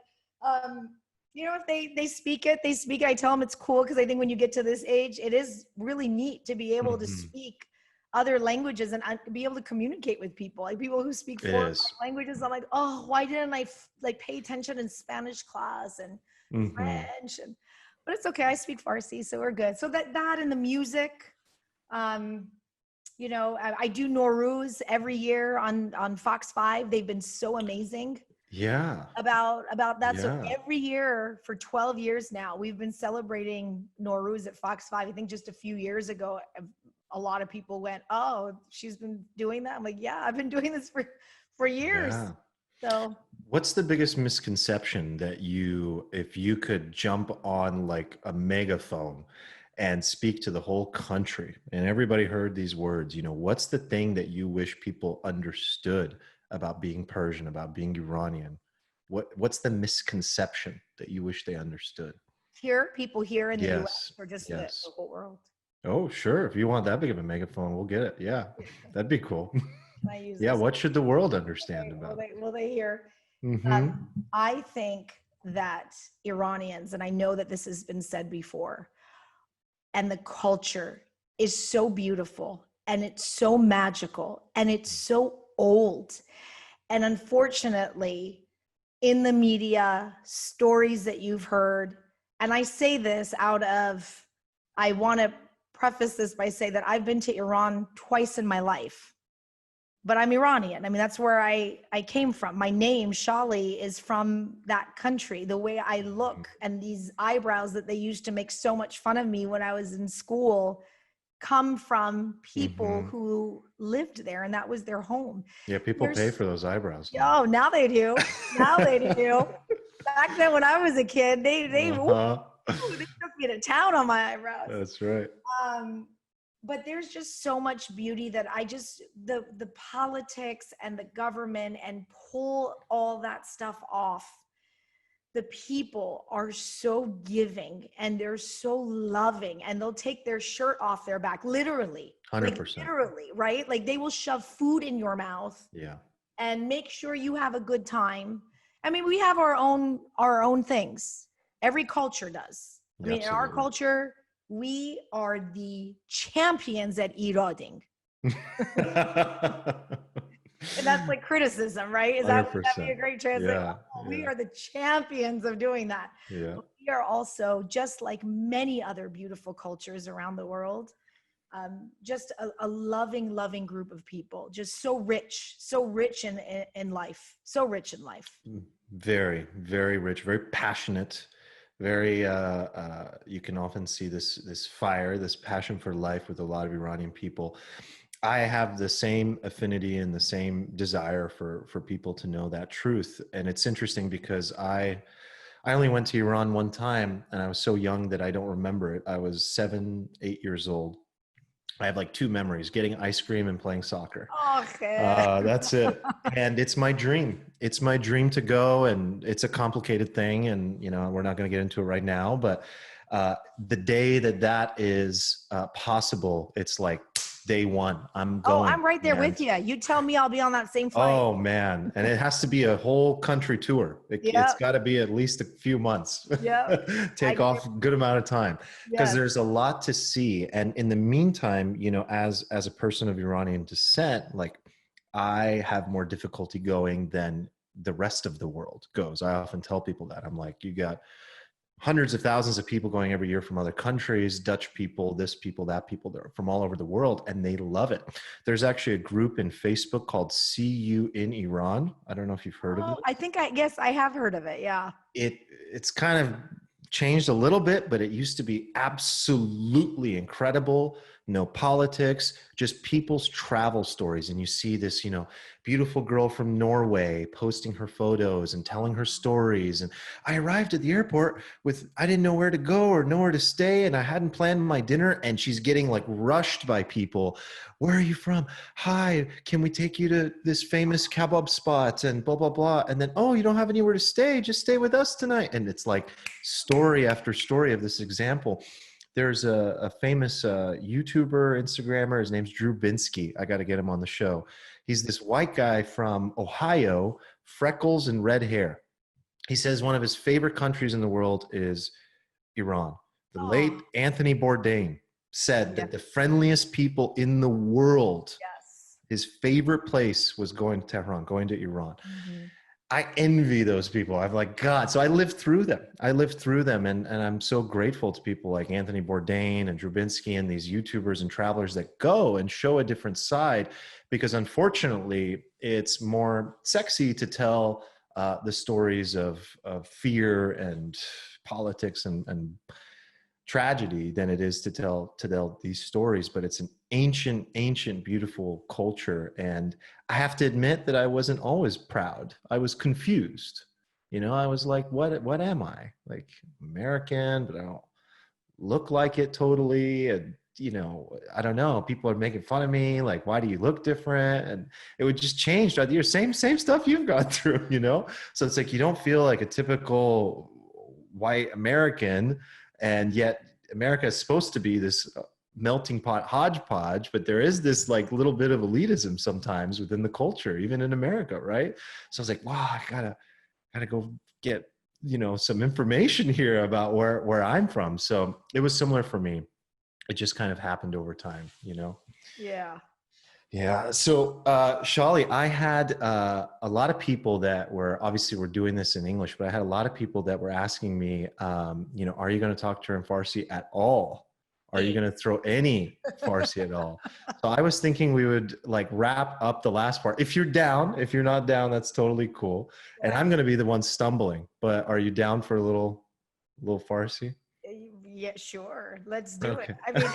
if they speak it, they speak it. I tell them it's cool, because I think when you get to this age, it is really neat to be able to Mhm. speak other languages and be able to communicate with people. Like people who speak It 4 or 5 is. languages, I'm like, oh, why didn't I like pay attention in Spanish class and Hmm. French? But it's okay. I speak Farsi, so we're good. So that and the music. Um, I do Nowruz every year on Fox 5. They've been so amazing Yeah. about that. So Yeah. every year for 12 years now, we've been celebrating Nowruz at Fox 5. I think just a few years ago, a lot of people went, oh, she's been doing that. I'm like, yeah, I've been doing this for years. Yeah. So What's the biggest misconception that if you could jump on like a megaphone and speak to the whole country and everybody heard these words, what's the thing that you wish people understood about being Persian, about being Iranian? What's the misconception that you wish they understood? here, people here in the US, Yes. or just Yes. the whole world? Oh, sure. If you want that big of a megaphone, we'll get it. Yeah. That'd be cool. Can I use Yeah. this? What should the world understand Will about they, will they hear? it? Mm-hmm. I think that Iranians, and I know that this has been said before, and the culture is so beautiful and it's so magical and it's so old. And unfortunately, in the media, stories that you've heard, and I say this out of, I want to preface this by saying that I've been to Iran twice in my life, but I'm Iranian. I mean, that's where I came from. My name, Shally, is from that country. The way I look and these eyebrows that they used to make so much fun of me when I was in school come from people who lived there, and that was their home. Yeah. People pay for those eyebrows. Oh, now they do. Now they do. Back then when I was a kid, they took me to town on my eyebrows. That's right. But there's just so much beauty that the politics and the government, and pull all that stuff off. The people are so giving and they're so loving, and they'll take their shirt off their back, literally. 100%. Like, literally, right? Like they will shove food in your mouth. Yeah. And make sure you have a good time. I mean, we have our own things. Every culture does. I mean, in our culture, we are the champions at eroding. And that's like criticism, right? Would that be a great translation? Yeah, we are the champions of doing that. Yeah. But we are also, just like many other beautiful cultures around the world, just a loving group of people, just so rich in life, so rich in life. Very, very rich, very passionate, very, you can often see this fire, this passion for life with a lot of Iranian people. I have the same affinity and the same desire for people to know that truth. And it's interesting because I only went to Iran one time, and I was so young that I don't remember it. I was 7, 8 years old. I have like 2 memories: getting ice cream and playing soccer. Okay. That's it. And it's my dream. It's my dream to go, and it's a complicated thing. And, you know, we're not going to get into it right now, but the day that is possible, it's like day one. I'm going. Oh, I'm right there with you. You tell me, I'll be on that same flight. Oh man. And it has to be a whole country tour. It's got to be at least a few months. Take off a good amount of time, because there's a lot to see. And in the meantime, you know, as a person of Iranian descent, like, I have more difficulty going than the rest of the world goes. I often tell people that. I'm like, you got hundreds of thousands of people going every year from other countries, Dutch people, this people, that people, they're from all over the world, and they love it. There's actually a group in Facebook called See You in Iran. I don't know if you've heard of it. Yes, I have heard of it. Yeah. It's kind of changed a little bit, but it used to be absolutely incredible. No politics, just people's travel stories. And you see this, you know, beautiful girl from Norway posting her photos and telling her stories. And I arrived at the airport I didn't know where to go or nowhere to stay, and I hadn't planned my dinner, and she's getting like rushed by people. Where are you from? Hi, can we take you to this famous kebab spot and blah, blah, blah. And then, oh, you don't have anywhere to stay. Just stay with us tonight. And it's like story after story of this example. There's a famous YouTuber, Instagrammer. His name's Drew Binsky. I got to get him on the show. He's this white guy from Ohio, freckles and red hair. He says one of his favorite countries in the world is Iran. The late Anthony Bourdain said that the friendliest people in the world, his favorite place was going to Tehran, going to Iran. Mm-hmm. I envy those people. I'm like, God. So I lived through them. And I'm so grateful to people like Anthony Bourdain and Drew Binsky and these YouTubers and travelers that go and show a different side, because unfortunately it's more sexy to tell the stories of fear and politics and tragedy than it is to tell these stories. But it's an ancient, beautiful culture. And I have to admit that I wasn't always proud. I was confused. You know, I was like, what am I? Like, American, but I don't look like it totally. And, you know, I don't know. People are making fun of me. Like, why do you look different? And it would just change throughout the year. Same stuff you've gone through, you know? So it's like, you don't feel like a typical white American, and yet America is supposed to be this melting pot hodgepodge, but there is this like little bit of elitism sometimes within the culture, even in America, right? So I was like, wow, I gotta go get, you know, some information here about where I'm from. So it was similar for me. It just kind of happened over time, you know? Yeah. Yeah. So, Shally, I had a lot of people that were, obviously we're doing this in English, but I had a lot of people that were asking me, you know, are you going to talk to her in Farsi at all? Are you going to throw any Farsi at all? So I was thinking we would like wrap up the last part. If you're down, if you're not down, that's totally cool. Yeah. And I'm going to be the one stumbling, but are you down for a little Farsi? Yeah, sure. Let's do Okay. it. I mean,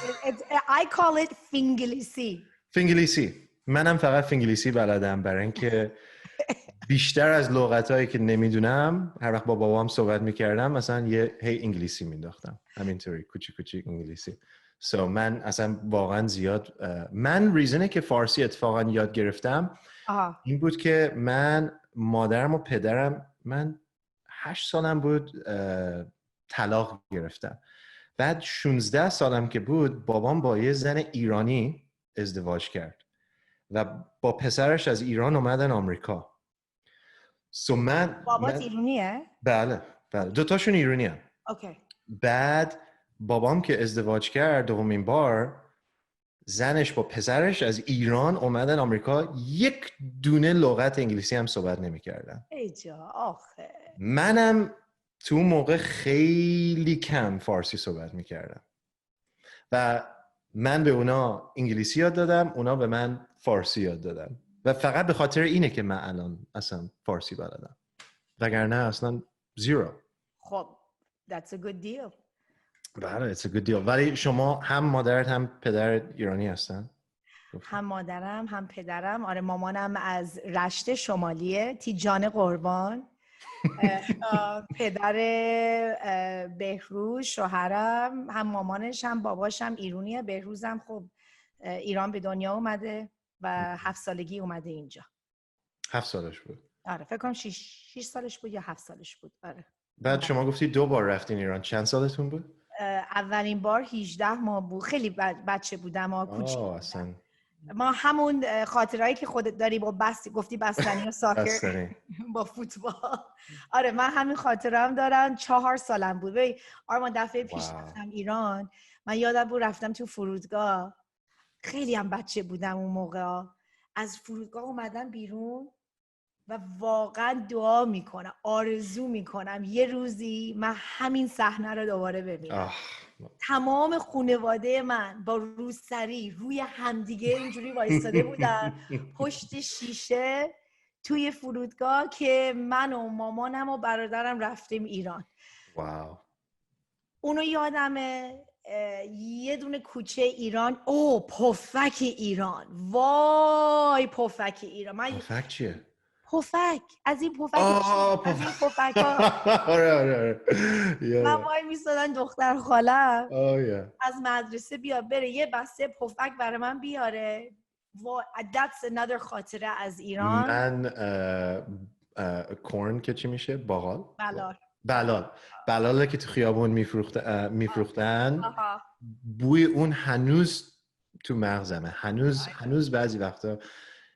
I call it Finglisi. فینگلیسی. منم فقط فینگلیسی بلدم برای اینکه بیشتر از لغتایی که نمیدونم هر وقت با بابام صحبت میکردم مثلا یه انگلیسی مینداختم، همینطوری کوچیک انگلیسی. من اصلا واقعا زیاد من ریزنه که فارسی اتفاقا یاد گرفتم این بود که من مادرم و پدرم، من 8 سالم بود طلاق گرفتم. بعد 16 سالم که بود بابام با یه زن ایرانی ازدواج کرد و با پسرش از ایران اومدن آمریکا. بابات ایرانیه؟ بله دوتاشون ایرانی هم. اوکی. بعد بابام که ازدواج کرد دومین بار، زنش با پسرش از ایران اومدن آمریکا، یک دونه لغت انگلیسی هم صحبت نمی کردن. آخه منم تو موقع خیلی کم فارسی صحبت می کردم و من به اونا انگلیسی یاد دادم، اونا به من فارسی یاد دادن و فقط به خاطر اینه که من الان اصلا فارسی بلدم، وگرنه اصلا زیرو. خب that's a good deal. بله it's a good deal. ولی شما هم مادرت هم پدرت ایرانی هستن؟ هم مادرم هم پدرم. آره مامانم از رشت شمالیه، تیجان قربان. پدر بهروز شوهرم هم مامانش هم باباش هم ایرانیه. بهروزم خب ایران به دنیا اومده و 7 سالگی اومده اینجا. 7 سالش بود؟ آره فکر کنم 6 سالش بود یا 7 سالش بود. آره. بعد شما گفتی 2 بار رفتین ایران، چند سالتون بود؟ اولین بار 18 ماه بود، خیلی بچه بودم، کوچیک اصلا ما همون خاطرهایی که خودت داری با گفتی بستنی و ساکر با فوتبال. آره من همین خاطرم دارم. 4 سالم بود. آرمان دفعه پیش رفتم ایران، من یادم بود رفتم تو فرودگاه، خیلی هم بچه بودم اون موقع، از فرودگاه اومدم بیرون و واقعا دعا میکنم، آرزو میکنم یه روزی من همین صحنه رو دوباره ببینم. تمام خانواده من با روسری روی همدیگه اینجوری وایستاده بودن پشت شیشه توی فرودگاه که من و مامانم و برادرم رفتیم ایران. واو. اونو یادمه یه دونه کوچه ایران، پفک ایران، وای پفک ایران. پفک چیه؟ پفک، از این پفک از این پفک ها. آره من وای میستادن دختر خالم از مدرسه بیاد بره یه بسته پفک برای من بیاره. that's another خاطره از ایران. من کورن که چی میشه؟ بلال که تو خیابون میفروختن. بوی اون هنوز تو مغزمه، هنوز بعضی وقتا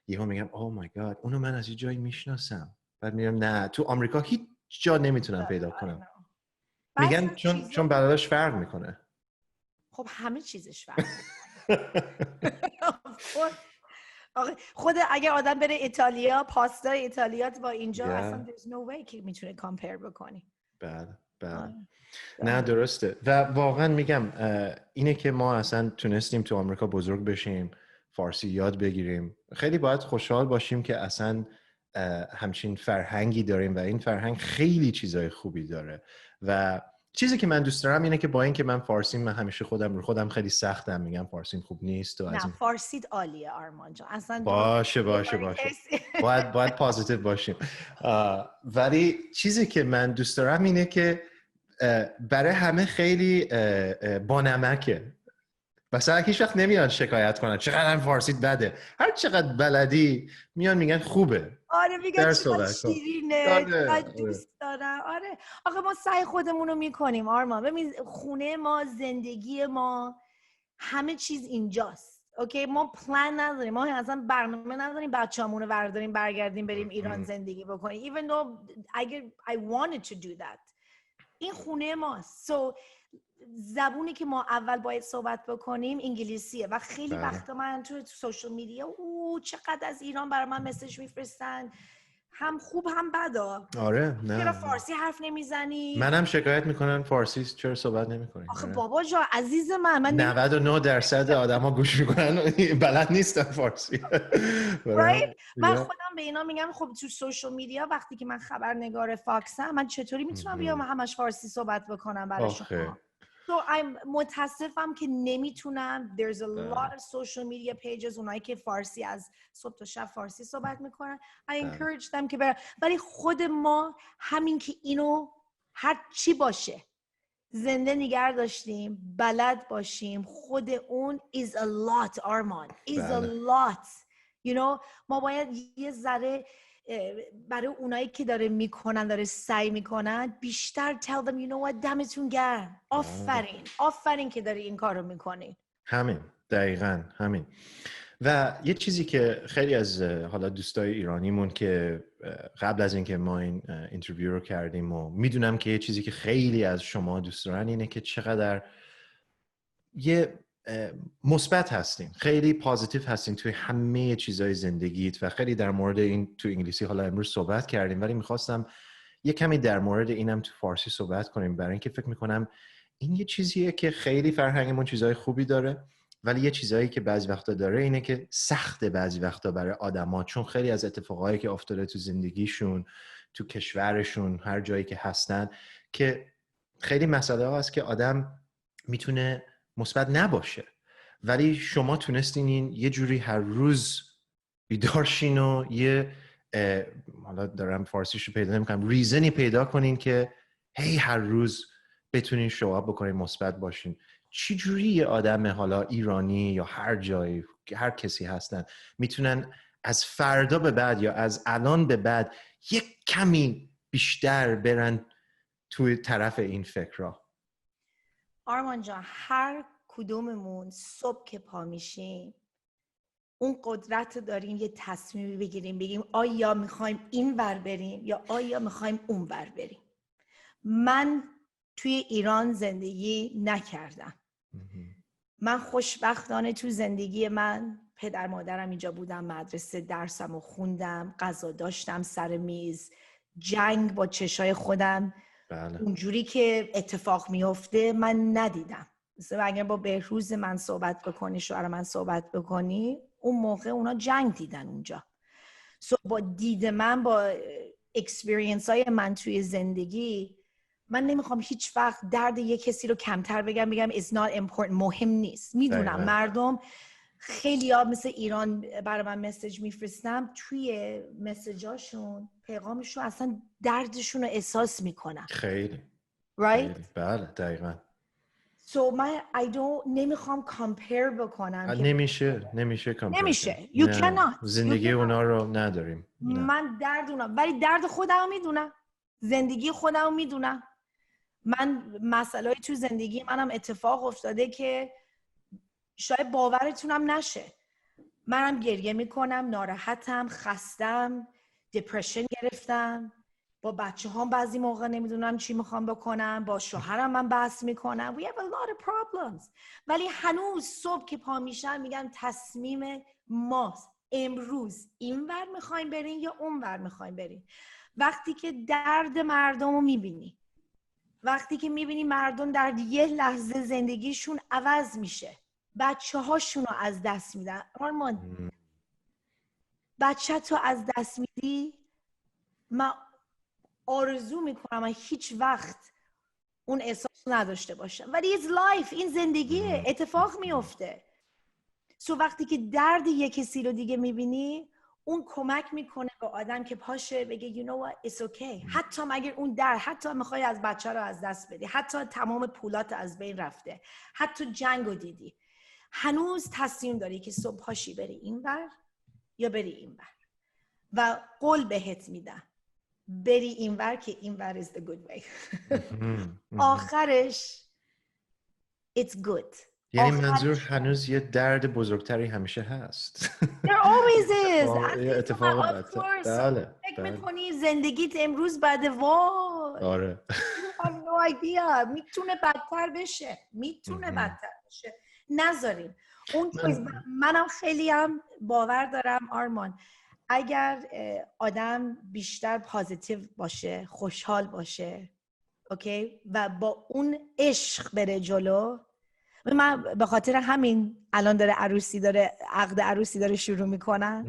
یهو میگم اوه مای گاد اونو من از یه جایی میشناسم، بعد میگم نه تو آمریکا هیچ جا نمیتونم پیدا کنم. میگن چون بلالش فرق میکنه. خب همه چیزش فرق خود اگر آدم بره ایتالیا، پاستا ایتالیا با اینجا اصلا there's no way که میتونه کامپیر بکنی. بله نه درسته. و واقعا میگم اینه که ما اصلا تونستیم تو آمریکا بزرگ بشیم، فارسی یاد بگیریم. خیلی باید خوشحال باشیم که اصلا همچین فرهنگی داریم و این فرهنگ خیلی چیزای خوبی داره. و چیزی که من دوست دارم اینه که با این که من فارسیم، من همیشه خودم خیلی سختم میگم فارسیم خوب نیست و از این فارسیت عالیه آرمان جان اصلا. باشه باید پازیتیو باشیم. ولی چیزی که من دوست دارم اینه که برای همه خیلی بانمکه. مثلا هیچ وقت نمیان شکایت کنن چقدر فارسیت بده، هر چقدر بلدی میان میگن خوبه. آره میگن در چقدر صحبت کن. شیرینه، آره چقدر دوست دارم. آره آخه ما سعی خودمون رو میکنیم آرمان. ببین خونه ما، زندگی ما، همه چیز اینجاست. اوکی ما پلان نداریم، ما اصلا برنامه نداریم بچه‌مون رو برداریم برگردیم بریم ایران زندگی بکنیم. Even though I wanted to do that. این خونه ماست. So زبونی که ما اول باید صحبت بکنیم انگلیسیه و خیلی وقتا من تو سوشال میدیا چقدر از ایران برای من مسیج میفرستن، هم خوب هم بدا. آره نه چرا فارسی حرف نمیزنی؟ منم شکایت میکنن فارسی چرا صحبت نمیکنی. آخه بابا جا عزیز من 99% آدما گوش میکنن بلد نیستن فارسی. right؟ من خودم به اینا میگم خب تو سوشال میدیا وقتی که من خبرنگار فاکسم من چطوری میتونم بیام همش فارسی صحبت بکنم برای شما؟ So متاسفم که نمیتونم. There's a lot of social media pages اونایی که فارسی از صبح تا شب فارسی صحبت میکنن. I encourage them که برن. ولی خود ما همین که اینو هر چی باشه زنده نگه داشتیم، بلد باشیم، خود اون is a lot Arman is a lot. You know ما باید یه ذره برای اونایی که داره میکنن، داره سعی میکنن بیشتر tell them you know what دمتون گرم، آفرین که داری این کارو میکنین. همین دقیقاً همین. و یه چیزی که خیلی از حالا دوستای ایرانیمون که قبل از اینکه ما این اینترویو رو کردیم و میدونم که یه چیزی که خیلی از شما دوست دارن اینه که چقدر یه مثبت هستین، خیلی پازیتیو هستین توی همه چیزای زندگیت و خیلی در مورد این تو انگلیسی حالا امروز صحبت کردیم ولی میخواستم یه کمی در مورد اینم تو فارسی صحبت کنیم برای اینکه فکر میکنم این یه چیزیه که خیلی فرهنگمون چیزای خوبی داره ولی یه چیزایی که بعضی وقتا داره اینه که سخته بعضی وقتا برای آدما، چون خیلی از اتفاقایی که افتاده تو زندگیشون، تو کشورشون، هر جایی که هستن که خیلی مسئله هست که آدم میتونه مثبت نباشه ولی شما تونستین این یه جوری هر روز بیدارشین و یه حالا دارم فارسیشو پیدا نمیکنم ریزنی پیدا کنین که هر روز بتونین شواب بکنین، مثبت باشین. چی جوری یه آدم حالا ایرانی یا هر جایی هر کسی هستن میتونن از فردا به بعد یا از الان به بعد یک کمی بیشتر برن توی طرف این فکرها؟ آرمان جان هر کدوممون صبح که پا میشیم اون قدرت داریم یه تصمیمی بگیریم، بگیم آیا میخوایم این ور بریم یا آیا میخوایم اون ور بریم. من توی ایران زندگی نکردم. من خوشبختانه تو زندگی من پدر مادرم اینجا بودم، مدرسه درسم رو خوندم، غذا داشتم سر میز، جنگ با چشای خودم اونجوری که اتفاق میفته من ندیدم. مثلا اگر با بهروز من صحبت بکنی، شوهر من صحبت بکنی، اون موقع اونا جنگ دیدن اونجا. با دید من، با اکسپریانس های من توی زندگی، من نمیخوام هیچ وقت درد یک کسی رو کمتر بگم it's not important، مهم نیست. میدونم مردم خیلی ها مثل ایران برای من مسیج میفرستم، توی مسیجاشون پیغامشون اصلا دردشون رو احساس میکنم. خیلی right؟ بله دقیقاً. من نمیخوام کامپیر بکنم. نمیشه کامپیر. نمیشه. You cannot. زندگی اونا رو نداریم. من درد اونا، ولی درد خودم میدونم، زندگی خودم میدونم. من مسئله تو زندگی منم اتفاق افتاده که شاید باورتونم نشه. منم گریه میکنم، ناراحتم، خستم، دپرشن گرفتم، با بچه هم بعضی موقع نمیدونم چی میخوام بکنم، با شوهرم من بحث میکنم. We have a lot of problems. ولی هنوز صبح که پا میشم میگم تصمیم ماست، امروز این ور میخوایم بریم یا اون ور میخوایم بریم. وقتی که درد مردم رو میبینی، وقتی که میبینی مردم در یه لحظه زندگیشون عوض میشه، بچه هاشون رو از دست میدن. آرمان بچه تو از دست میدی، من آرزو میکنم من هیچ وقت اون احساس نداشته باشم، ولی it's life، این زندگیه، اتفاق میفته. وقتی که درد یک کسی رو دیگه میبینی، اون کمک میکنه به آدم که پاشه بگه you know what it's okay. حتی مگر اون حتی میخوای از بچه رو از دست بدی، حتی تمام پولات از بین رفته، حتی جنگ رو دیدی، هنوز تصمیم داری که صبح پاشی بری اینور یا بری اینور و قول بهت میدم بری اینور که اینور is the good way. آخرش it's good. یعنی منظور هنوز یه درد بزرگتری همیشه هست. There always is. اتفاق of course. بله. فکر میکنی زندگیت امروز بعد وای. آره. You have no idea. میتونه بدتر بشه. نذاریم. اون چیز منم خیلی هم باور دارم آرمان، اگر آدم بیشتر پازیتیو باشه، خوشحال باشه، اوکی، و با اون عشق بره جلو. من به خاطر همین الان داره عقد عروسی داره شروع میکنن.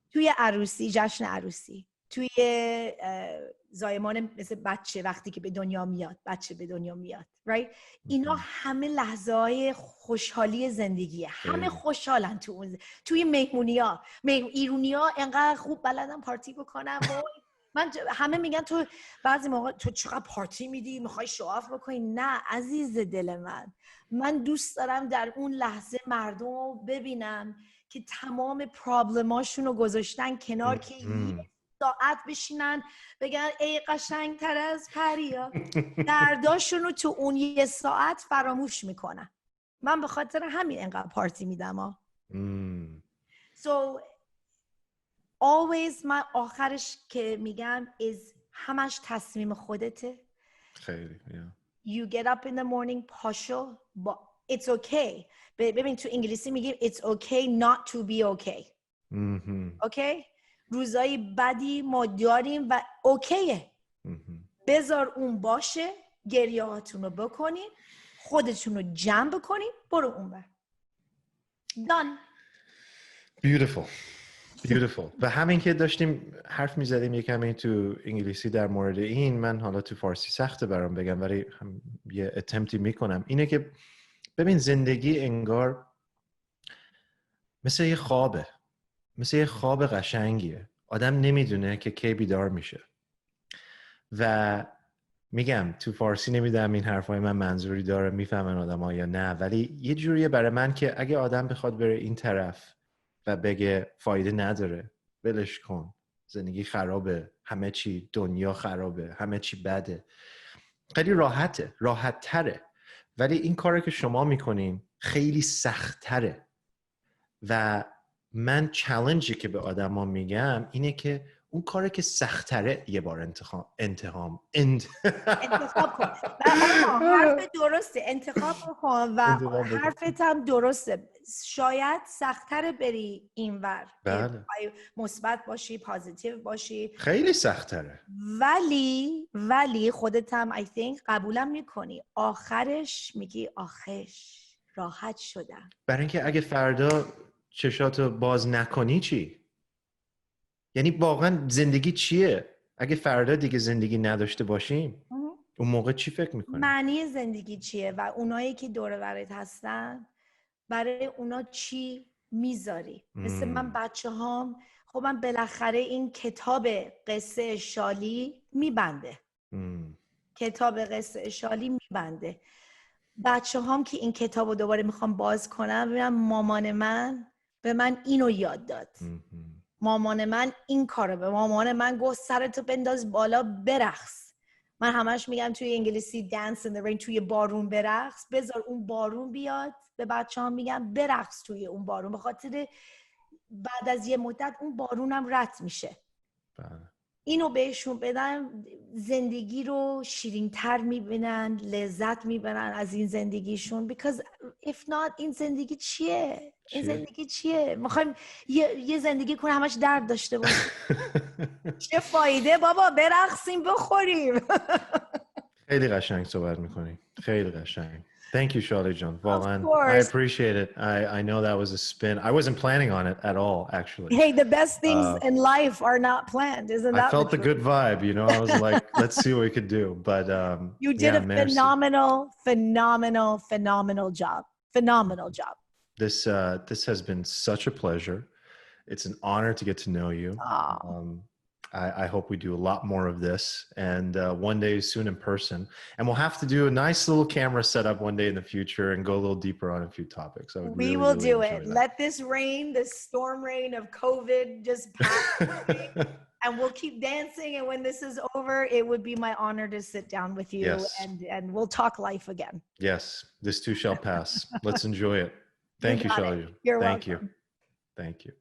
توی عروسی، جشن عروسی، توی زایمان مثل بچه وقتی که به دنیا میاد، right؟ اینا همه لحظه های خوشحالی زندگیه. همه خوشحالن توی مهمونی ایرونی ها انقدر خوب بلدن پارتی بکنن. همه میگن تو بعضی موقع تو چقدر پارتی میدی، میخوای شواف بکنی. نه عزیز دل من دوست دارم در اون لحظه مردم رو ببینم که تمام پرابلماشون رو گذاشتن کنار، که یه ساعت بشینن بگن ای قشنگ تر از پریا. درداشون رو تو اون یه ساعت فراموش میکنن. من به خاطر همین انقدر پارتی میدم So always من آخرش که میگم is همش تصمیم خودته. خیلی You get up in the morning پاشو it's okay. ببین تو انگلیسی میگیم it's okay not to be okay. okay؟ روزای بدی ما داریم و اوکیه. بذار اون باشه، گریه هاتون رو بکنین، خودتون رو جمع بکنین، برو اون بر. done. Beautiful. و همین که داشتیم حرف میزدیم یکم تو انگلیسی در مورد این، من حالا تو فارسی سخته برام بگم ولی یه اتمپتی میکنم، اینه که ببین زندگی انگار مثل یه خوابه، مثل یه خواب قشنگیه. آدم نمیدونه که کی بیدار میشه. و میگم تو فارسی نمیدونم این حرفای من منظوری داره میفهمن آدم ها یا نه، ولی یه جوریه برای من که اگه آدم بخواد بره این طرف و بگه فایده نداره، ولش کن، زندگی خرابه، همه چی دنیا خرابه، همه چی بده، خیلی راحت تره. ولی این کاری که شما میکنین خیلی سخت تره. و من چالنجی که به آدم ها میگم اینه که اون کاری که سخت تره یه بار انتخاب کن. حرف درسته، انتخاب کن و حرفت هم درسته. شاید سخت‌تر بری اینور، بله. مثبت باشی، پازیتیو باشی، خیلی سخت‌تره. ولی خودت هم I think قبولم میکنی، آخرش میگی آخش راحت شدم. برای اینکه اگه فردا چشاتو باز نکنی چی؟ یعنی واقعا زندگی چیه؟ اگه فردا دیگه زندگی نداشته باشیم اون موقع چی فکر میکنی؟ معنی زندگی چیه و اونایی که دور برت هستن برای اونا چی میذاری؟ مثل من بچه هام، خب من بالاخره این کتاب قصه شالی میبنده. کتاب قصه شالی میبنده. بچه هام که این کتاب رو دوباره میخوام باز کنم ببینم مامان من به من اینو یاد داد. مامان من این کارو به مامان من گفت سرتو بنداز بالا برقص. من همش میگم توی انگلیسی dance in the rain، توی بارون برقص، بذار اون بارون بیاد. به بچه ها میگم برقص توی اون بارون، به خاطر بعد از یه مدت اون بارونم رد میشه. اینو بهشون بدن، زندگی رو شیرین‌تر میبینن، لذت میبرن از این زندگیشون. because if not این زندگی چیه؟ این زندگی چیه؟ میخوایم یه زندگی کنه همش درد داشته باشه. چه فایده بابا، برقصیم بخوریم. خیلی قشنگ صحبت میکنی، خیلی قشنگ. Thank you, Shally John. I appreciate it. I know that was a spin. I wasn't planning on it at all, actually. Hey, the best things in life are not planned, isn't that? I felt the good vibe, you know. I was like, let's see what we could do. But you did a phenomenal job. Phenomenal job. This has been such a pleasure. It's an honor to get to know you. I hope we do a lot more of this, and one day soon in person. And we'll have to do a nice little camera setup one day in the future and go a little deeper on a few topics. I would We really, will really do enjoy it. that. Let this rain, this storm rain of COVID just pass. And we'll keep dancing. And when this is over, it would be my honor to sit down with you, Yes. and we'll talk life again. Yes, this too shall pass. Let's enjoy it. Thank you, got Shally. it. You're Thank welcome. you. Thank you.